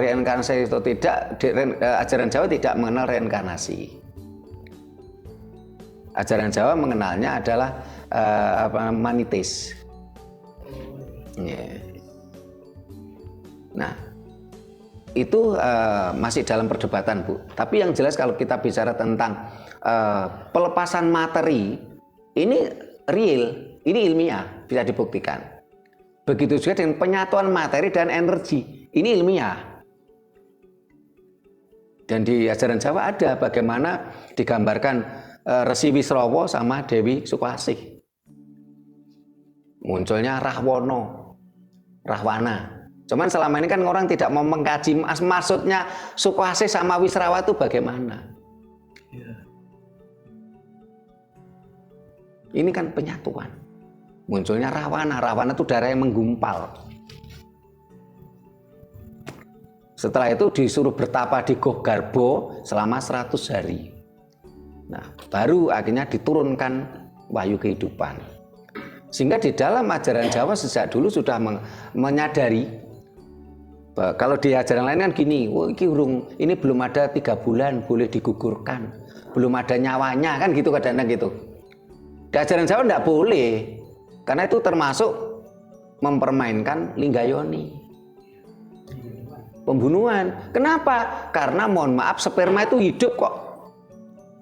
reinkarnasi itu tidak, ajaran Jawa tidak mengenal reinkarnasi. Ajaran Jawa mengenalnya adalah manitis. Yeah. Nah, itu masih dalam perdebatan, Bu. Tapi yang jelas kalau kita bicara tentang pelepasan materi, ini real, ini ilmiah, bisa dibuktikan. Begitu juga dengan penyatuan materi dan energi, ini ilmiah. Dan di ajaran Jawa ada bagaimana digambarkan Resi Wisrawa sama Dewi Sukasih. Munculnya Rahwana. Cuman selama ini kan orang tidak mau mengkaji maksudnya Sukasih sama Wisrawa itu bagaimana. Ini kan penyatuan. Munculnya Rahwana itu darah yang menggumpal. Setelah itu disuruh bertapa di Goh Garbo selama 100 hari. Nah, baru akhirnya diturunkan wahyu kehidupan. Sehingga di dalam ajaran Jawa sejak dulu sudah menyadari bahwa kalau di ajaran lain kan gini, ini belum ada 3 bulan boleh digugurkan, belum ada nyawanya kan gitu kadang-kadang gitu. Di ajaran Jawa tidak boleh. Karena itu termasuk mempermainkan linggayoni. Pembunuhan. Kenapa? Karena mohon maaf sperma itu hidup kok.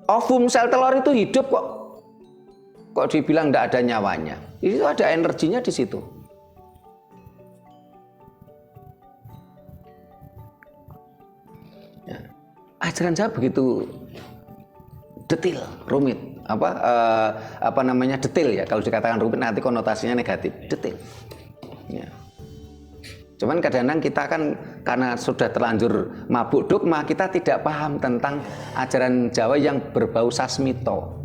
Ovum sel telur itu hidup kok. Kok dibilang tidak ada nyawanya? Itu ada energinya di situ. Ya. Ajaran Jawa begitu detail, rumit. Detail ya. Kalau dikatakan rumit nanti konotasinya negatif. Detail. Ya. Cuman kadang-kadang kita kan karena sudah terlanjur mabuk dogma, kita tidak paham tentang ajaran Jawa yang berbau sasmito,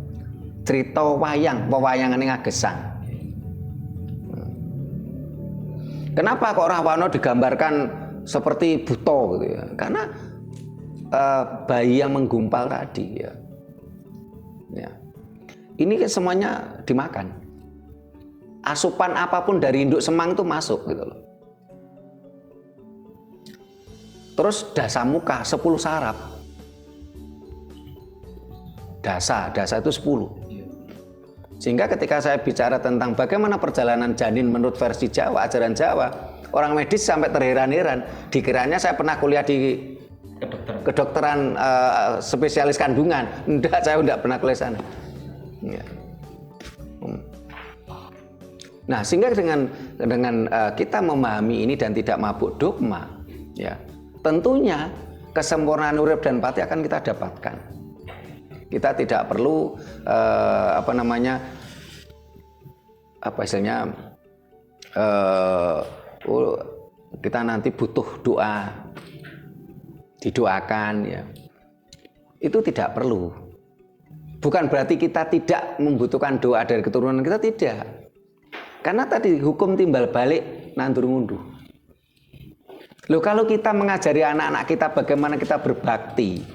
cerita wayang, pewayangan yang agesang. Kenapa kok Rahwana digambarkan seperti buta gitu ya? Karena bayi yang menggumpal tadi ya. Ya. Ini semuanya dimakan. Asupan apapun dari induk semang itu masuk gitu loh. Terus dasa muka 10 saraf. Dasa itu 10. Sehingga ketika saya bicara tentang bagaimana perjalanan janin menurut versi Jawa, ajaran Jawa, orang medis sampai terheran-heran. Dikiranya saya pernah kuliah di kedokteran spesialis kandungan. Enggak, saya enggak pernah kuliah sana. Ya. Nah, sehingga dengan kita memahami ini dan tidak mabuk dogma, ya, tentunya kesempurnaan urip dan pati akan kita dapatkan. Kita tidak perlu kita nanti butuh doa, didoakan ya. Itu tidak perlu. Bukan berarti kita tidak membutuhkan doa dari keturunan kita, tidak. Karena tadi hukum timbal balik nandur ngunduh. Loh, kalau kita mengajari anak-anak kita bagaimana kita berbakti,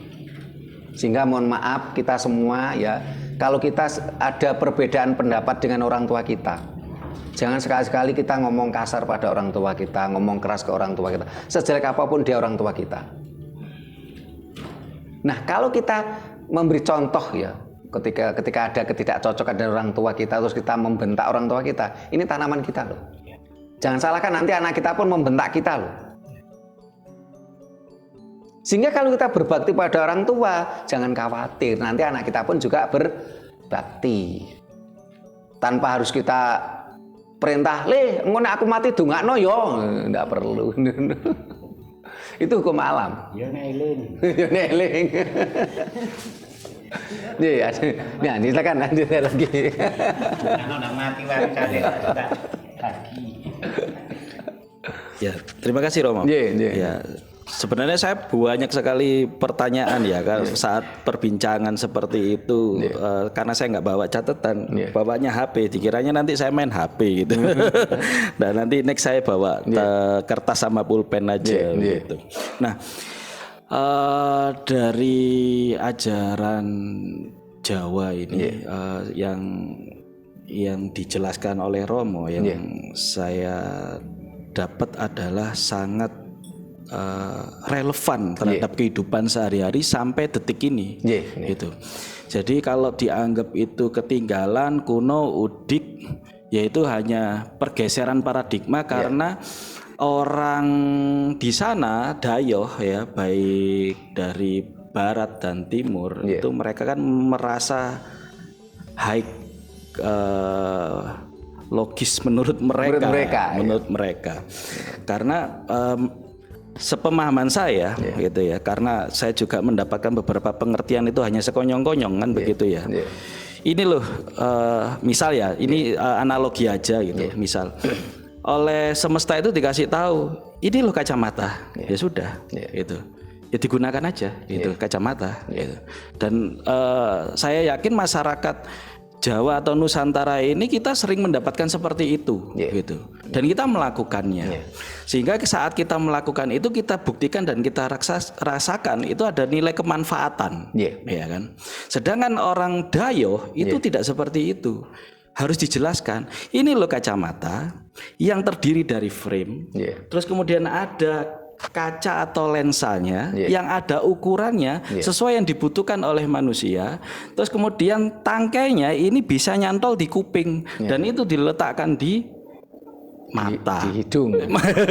sehingga mohon maaf kita semua ya, kalau kita ada perbedaan pendapat dengan orang tua kita, jangan sekali-sekali kita ngomong kasar pada orang tua kita, ngomong keras ke orang tua kita, sejelek apapun dia orang tua kita. Nah, kalau kita memberi contoh ya, ketika ada ketidakcocokan dari orang tua kita, terus kita membentak orang tua kita, ini tanaman kita loh. Jangan salahkan nanti anak kita pun membentak kita loh. Sehingga kalau kita berbakti pada orang tua, jangan khawatir, nanti anak kita pun juga berbakti. Tanpa harus kita perintah, ngono aku mati dongakno yo, enggak perlu. Itu hukum alam. Ya neling. Ya neling. Iya, nah silakan lanjut lagi. Udah mati warisannya lagi. Ya, terima kasih Romo. Ya, sebenarnya saya banyak sekali pertanyaan ya saat perbincangan seperti itu, karena saya nggak bawa catatan, bawanya HP, dikiranya nanti saya main HP gitu. Dan nanti next saya bawa kertas sama pulpen aja gitu. Nah, dari ajaran Jawa ini yang dijelaskan oleh Romo yang saya dapat adalah sangat relevan terhadap kehidupan sehari-hari sampai detik ini, gitu. Jadi kalau dianggap itu ketinggalan, kuno, udik, yaitu hanya pergeseran paradigma karena orang di sana Dayoh ya, baik dari barat dan timur itu mereka kan merasa high logis menurut mereka. Karena sepemahaman saya gitu ya, karena saya juga mendapatkan beberapa pengertian itu hanya sekonyong-konyong kan begitu ya. Ini loh misal ya, ini analogi aja gitu. Misal oleh semesta itu dikasih tahu, ini loh kacamata. Ya sudah gitu. Ya digunakan aja gitu kacamata gitu. Dan saya yakin masyarakat Jawa atau Nusantara ini kita sering mendapatkan seperti itu gitu. Dan kita melakukannya. Sehingga saat kita melakukan itu kita buktikan dan kita rasakan itu ada nilai kemanfaatan. Ya kan? Sedangkan orang Dayoh itu tidak seperti itu. Harus dijelaskan, ini loh kacamata yang terdiri dari frame. Terus kemudian ada kaca atau lensanya yang ada ukurannya sesuai yang dibutuhkan oleh manusia. Terus kemudian tangkainya ini bisa nyantol di kuping dan itu diletakkan di mata, di hidung.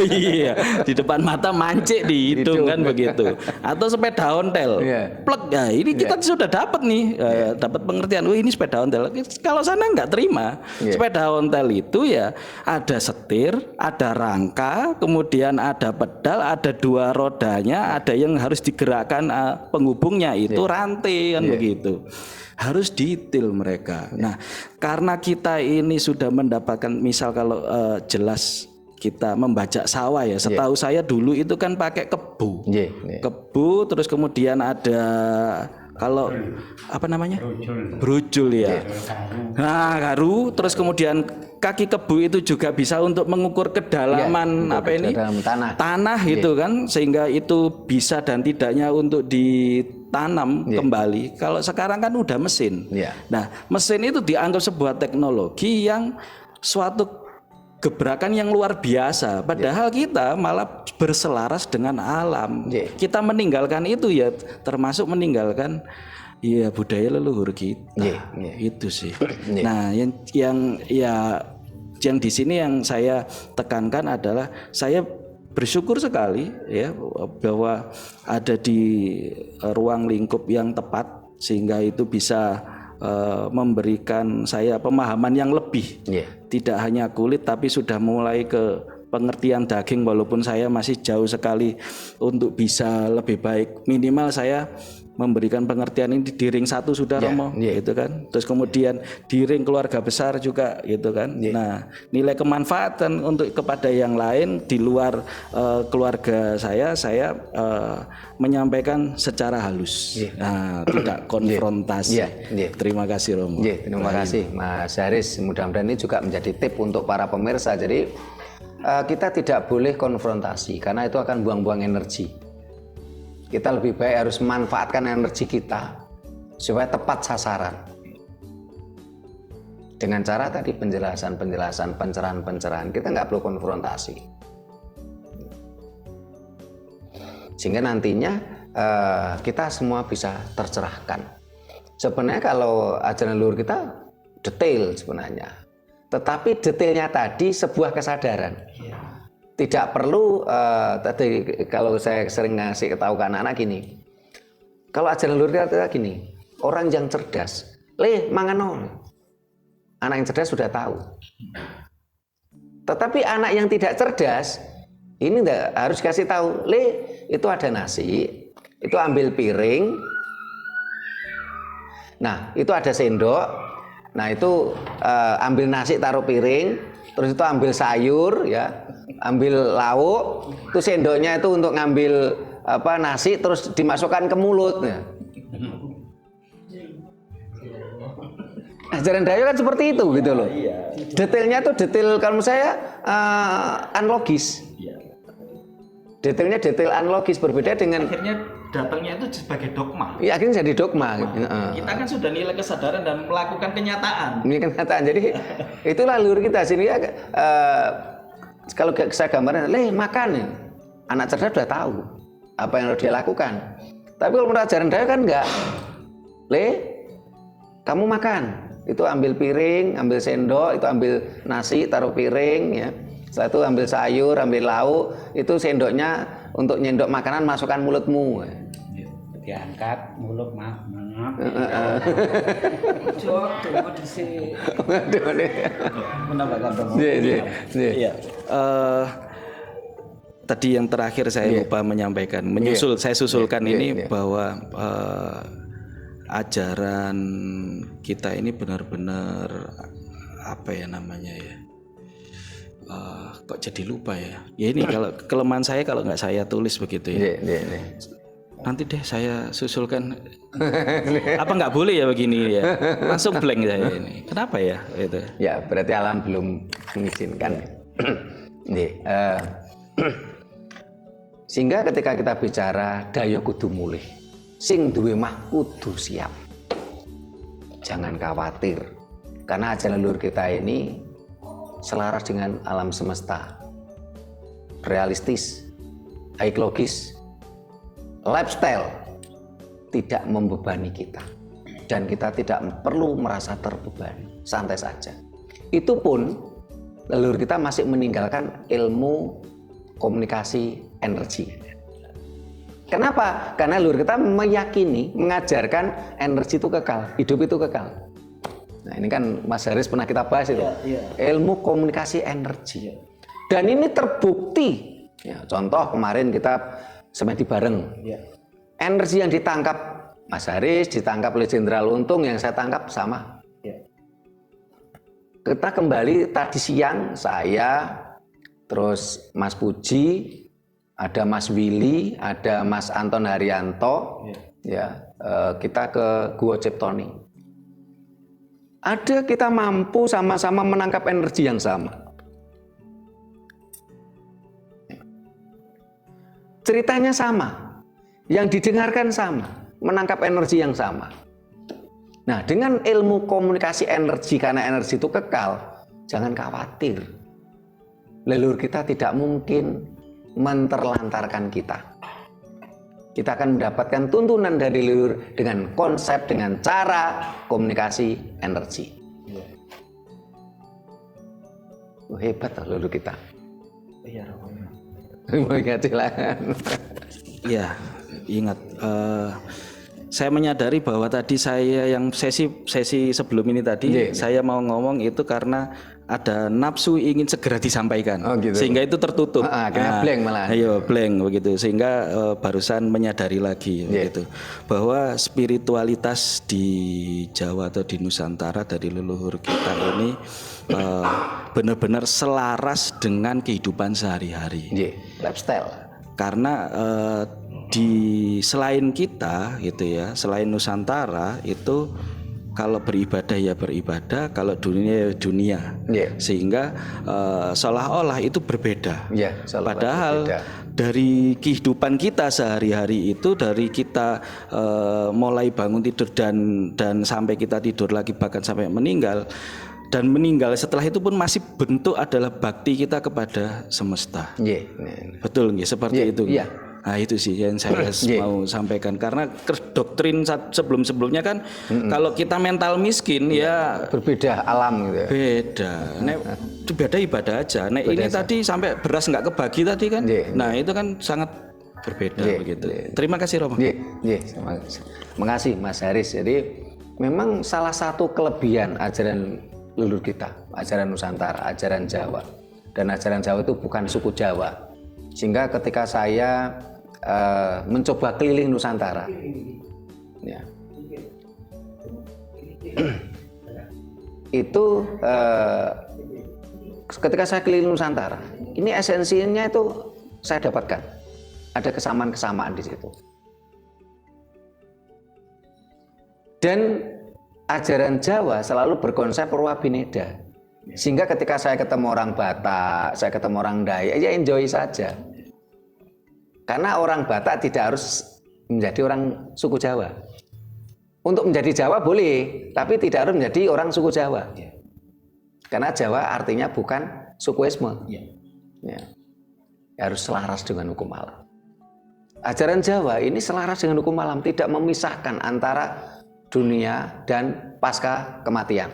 Iya, di depan mata, mancik di hidung kan begitu. Atau sepeda ontel, plek. Ya ini kita sudah dapat nih, dapat pengertian. Oh ini sepeda ontel. Kalau sana nggak terima, sepeda ontel itu ya ada setir, ada rangka, kemudian ada pedal, ada dua rodanya, ada yang harus digerakkan penghubungnya itu rantai kan begitu. Harus detail mereka. Nah, karena kita ini sudah mendapatkan, misal kalau jelas kita membajak sawah ya. Setahu saya dulu itu kan pakai kebu. Kebu, terus kemudian ada kalau apa namanya? Brujul ya. Nah, garu, terus kemudian kaki kebu itu juga bisa untuk mengukur kedalaman tanah itu kan, sehingga itu bisa dan tidaknya untuk ditanam kembali. Kalau sekarang kan udah mesin. Nah, mesin itu dianggap sebuah teknologi yang suatu gebrakan yang luar biasa. Padahal kita malah berselaras dengan alam. Kita meninggalkan itu ya, termasuk meninggalkan budaya leluhur kita. Itu sih. Nah, yang di sini yang saya tekankan adalah saya bersyukur sekali ya bahwa ada di ruang lingkup yang tepat sehingga itu bisa memberikan saya pemahaman yang lebih. Tidak hanya kulit tapi sudah mulai ke pengertian daging, walaupun saya masih jauh sekali untuk bisa lebih baik. Minimal saya memberikan pengertian ini di ring 1 sudah Romo gitu kan. Terus kemudian di ring keluarga besar juga gitu kan. Nah, nilai kemanfaatan untuk kepada yang lain di luar keluarga saya menyampaikan secara halus. Nah, tidak konfrontasi. Terima kasih Romo. Terima kasih Mas Haris. Mudah-mudahan ini juga menjadi tip untuk para pemirsa. Jadi kita tidak boleh konfrontasi karena itu akan buang-buang energi. Kita lebih baik harus memanfaatkan energi kita supaya tepat sasaran. Dengan cara tadi penjelasan, pencerahan, kita nggak perlu konfrontasi. Sehingga nantinya kita semua bisa tercerahkan. Sebenarnya kalau ajaran leluhur kita detail sebenarnya. Tetapi detailnya tadi sebuah kesadaran. Tidak perlu tadi kalau saya sering ngasih tahu ke anak-anak gini. Kalau ajaran leluhur kita gini, orang yang cerdas, mangan. Anak yang cerdas sudah tahu. Tetapi anak yang tidak cerdas, ini enggak harus kasih tahu, itu ada nasi, itu ambil piring, Nah, itu ada sendok. Nah, itu ambil nasi taruh piring, terus itu ambil sayur ya, ambil lauk, itu sendoknya itu untuk ngambil nasi terus dimasukkan ke mulut ya. Ajaran Dayo kan seperti itu gitu loh. Detailnya tuh detail kalau saya unlogis. Detailnya detail unlogis, berbeda dengan akhirnya datangnya itu sebagai dogma. Iya, akhirnya jadi dogma. Kita kan sudah nilai kesadaran dan melakukan kenyataan. Ini kenyataan. Jadi itulah leluhur kita sini ya. Kalau saya gambarkan, makan ya. Anak cerdas sudah tahu apa yang harus dia lakukan. Tapi kalau menurut ajaran Dayo kan enggak. Kamu makan. Itu ambil piring, ambil sendok, itu ambil nasi taruh piring ya. Setelah itu ambil sayur, ambil lauk, itu sendoknya untuk nyendok makanan masukkan mulutmu. Diangkat mulut maaf. Tadi yang terakhir saya lupa menyampaikan, saya susulkan ini bahwa ajaran kita ini benar-benar apa ya namanya ya? Kok jadi lupa ya? Ya ini kalau kelemahan saya kalau nggak saya tulis begitu ya. Nanti deh saya susulkan. Apa nggak boleh ya begini ya? Langsung blank saya ini. Kenapa ya? Itu. Ya berarti alam belum mengizinkan. Sehingga ketika kita bicara Dayo kudu mulih, sing duwe mah kudu siap. Jangan khawatir, karena ajaran leluhur kita ini selaras dengan alam semesta, realistis, logis, lifestyle, tidak membebani kita, dan kita tidak perlu merasa terbebani, santai saja. Itu pun leluhur kita masih meninggalkan ilmu komunikasi energi. Kenapa? Karena leluhur kita meyakini, mengajarkan energi itu kekal, hidup itu kekal. Nah ini kan Mas Haris pernah kita bahas itu, ilmu komunikasi energi. Dan ini terbukti. Ya, contoh kemarin kita semedi bareng. Energi yang ditangkap Mas Haris, ditangkap oleh Jenderal Untung, yang saya tangkap sama. Kita kembali tadi siang, saya, terus Mas Puji, ada Mas Willy, ada Mas Anton Haryanto, kita ke Gua Ciptoni. Ada kita mampu sama-sama menangkap energi yang sama. Ceritanya sama, yang didengarkan sama, menangkap energi yang sama. Nah, dengan ilmu komunikasi energi, karena energi itu kekal, jangan khawatir. Leluhur kita tidak mungkin menterlantarkan kita. Kita akan mendapatkan tuntunan dari leluhur dengan konsep, dengan cara komunikasi energi. Hebat loh leluhur kita. Iya, ingat. Saya menyadari bahwa tadi saya yang sesi sebelum ini tadi saya mau ngomong itu karena ada nafsu ingin segera disampaikan, sehingga itu tertutup. Blank malah. Ayo blank begitu, sehingga barusan menyadari lagi begitu bahwa spiritualitas di Jawa atau di Nusantara dari leluhur kita ini benar-benar selaras dengan kehidupan sehari-hari, lifestyle. Karena selain kita gitu ya, selain Nusantara itu kalau beribadah ya beribadah, kalau dunia ya dunia, sehingga seolah-olah itu berbeda. Padahal berbeda. Dari kehidupan kita sehari-hari itu, dari kita mulai bangun tidur dan sampai kita tidur lagi bahkan sampai meninggal, dan meninggal setelah itu pun masih bentuk adalah bakti kita kepada semesta. Betul nggih, seperti itu. Nah itu sih yang saya mau sampaikan, karena doktrin sebelum-sebelumnya kan kalau kita mental miskin ya berbeda alam gitu ya. Beda. Itu beda ibadah aja. Ini tadi sampai beras nggak kebagi tadi kan. Nah itu kan sangat berbeda begitu. Terima kasih Romo. Terima kasih Mas Haris. Jadi memang salah satu kelebihan ajaran leluhur kita, ajaran Nusantara, ajaran Jawa. Dan ajaran Jawa itu bukan suku Jawa. Sehingga ketika saya mencoba keliling Nusantara, itu ketika saya keliling Nusantara, ini esensinya itu saya dapatkan. Ada kesamaan-kesamaan di situ. Dan ajaran Jawa selalu berkonsep Purwa Bineda. Sehingga ketika saya ketemu orang Batak, saya ketemu orang Dayak, ya enjoy saja. Karena orang Batak tidak harus menjadi orang suku Jawa. Untuk menjadi Jawa boleh, tapi tidak harus menjadi orang suku Jawa. Karena Jawa artinya bukan sukuisme. Ya. Harus selaras dengan hukum alam. Ajaran Jawa ini selaras dengan hukum alam, tidak memisahkan antara dunia dan pasca kematian.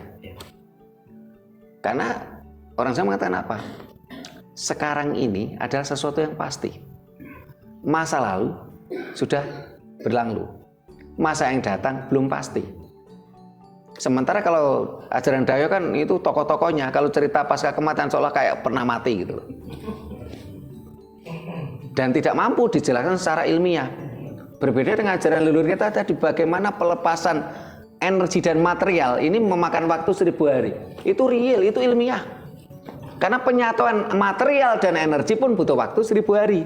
Karena orang Jawa mengatakan apa? Sekarang ini adalah sesuatu yang pasti. Masa lalu sudah berlalu. Masa yang datang belum pasti. Sementara kalau ajaran Dayak kan itu tokoh-tokohnya, kalau cerita pasca kematian seolah kayak pernah mati gitu. Dan tidak mampu dijelaskan secara ilmiah. Berbeda dengan ajaran leluhur kita tadi, bagaimana pelepasan energi dan material ini memakan waktu 1000 hari. Itu real, itu ilmiah. Karena penyatuan material dan energi pun butuh waktu 1000 hari.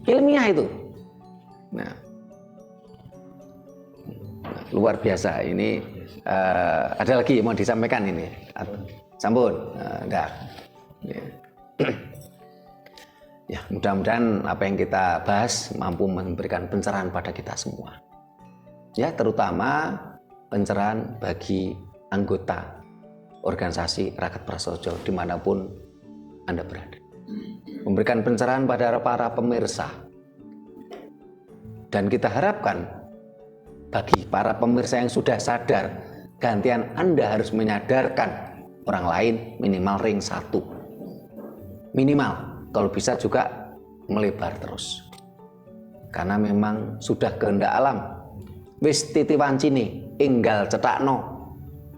Ilmiah itu. Nah, luar biasa. Ini ada lagi mau disampaikan ini. Sampun, enggak. Ya, mudah-mudahan apa yang kita bahas mampu memberikan pencerahan pada kita semua. Ya, terutama pencerahan bagi anggota organisasi Raket Prasojo dimanapun Anda berada. Memberikan pencerahan pada para pemirsa. Dan kita harapkan bagi para pemirsa yang sudah sadar, gantian Anda harus menyadarkan orang lain minimal ring 1. Minimal. Kalau bisa juga melebar terus. Karena memang sudah kehendak alam. Wis titi wancine enggal cetakno.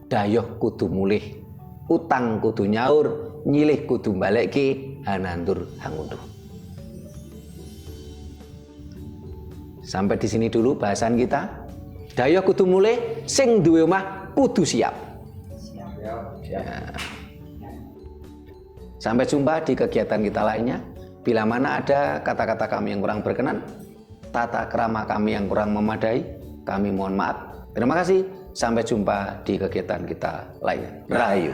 Dayoh kudu mulih. Utang kudu nyaur, nyilih kudu balekke, hanandur hangunduh. Sampai di sini dulu bahasan kita. Dayoh kudu mulih, sing duwe omah kudu siap. Ya. Sampai jumpa di kegiatan kita lainnya. Bila mana ada kata-kata kami yang kurang berkenan, tata krama kami yang kurang memadai, kami mohon maaf. Terima kasih. Sampai jumpa di kegiatan kita lainnya. Rahayu.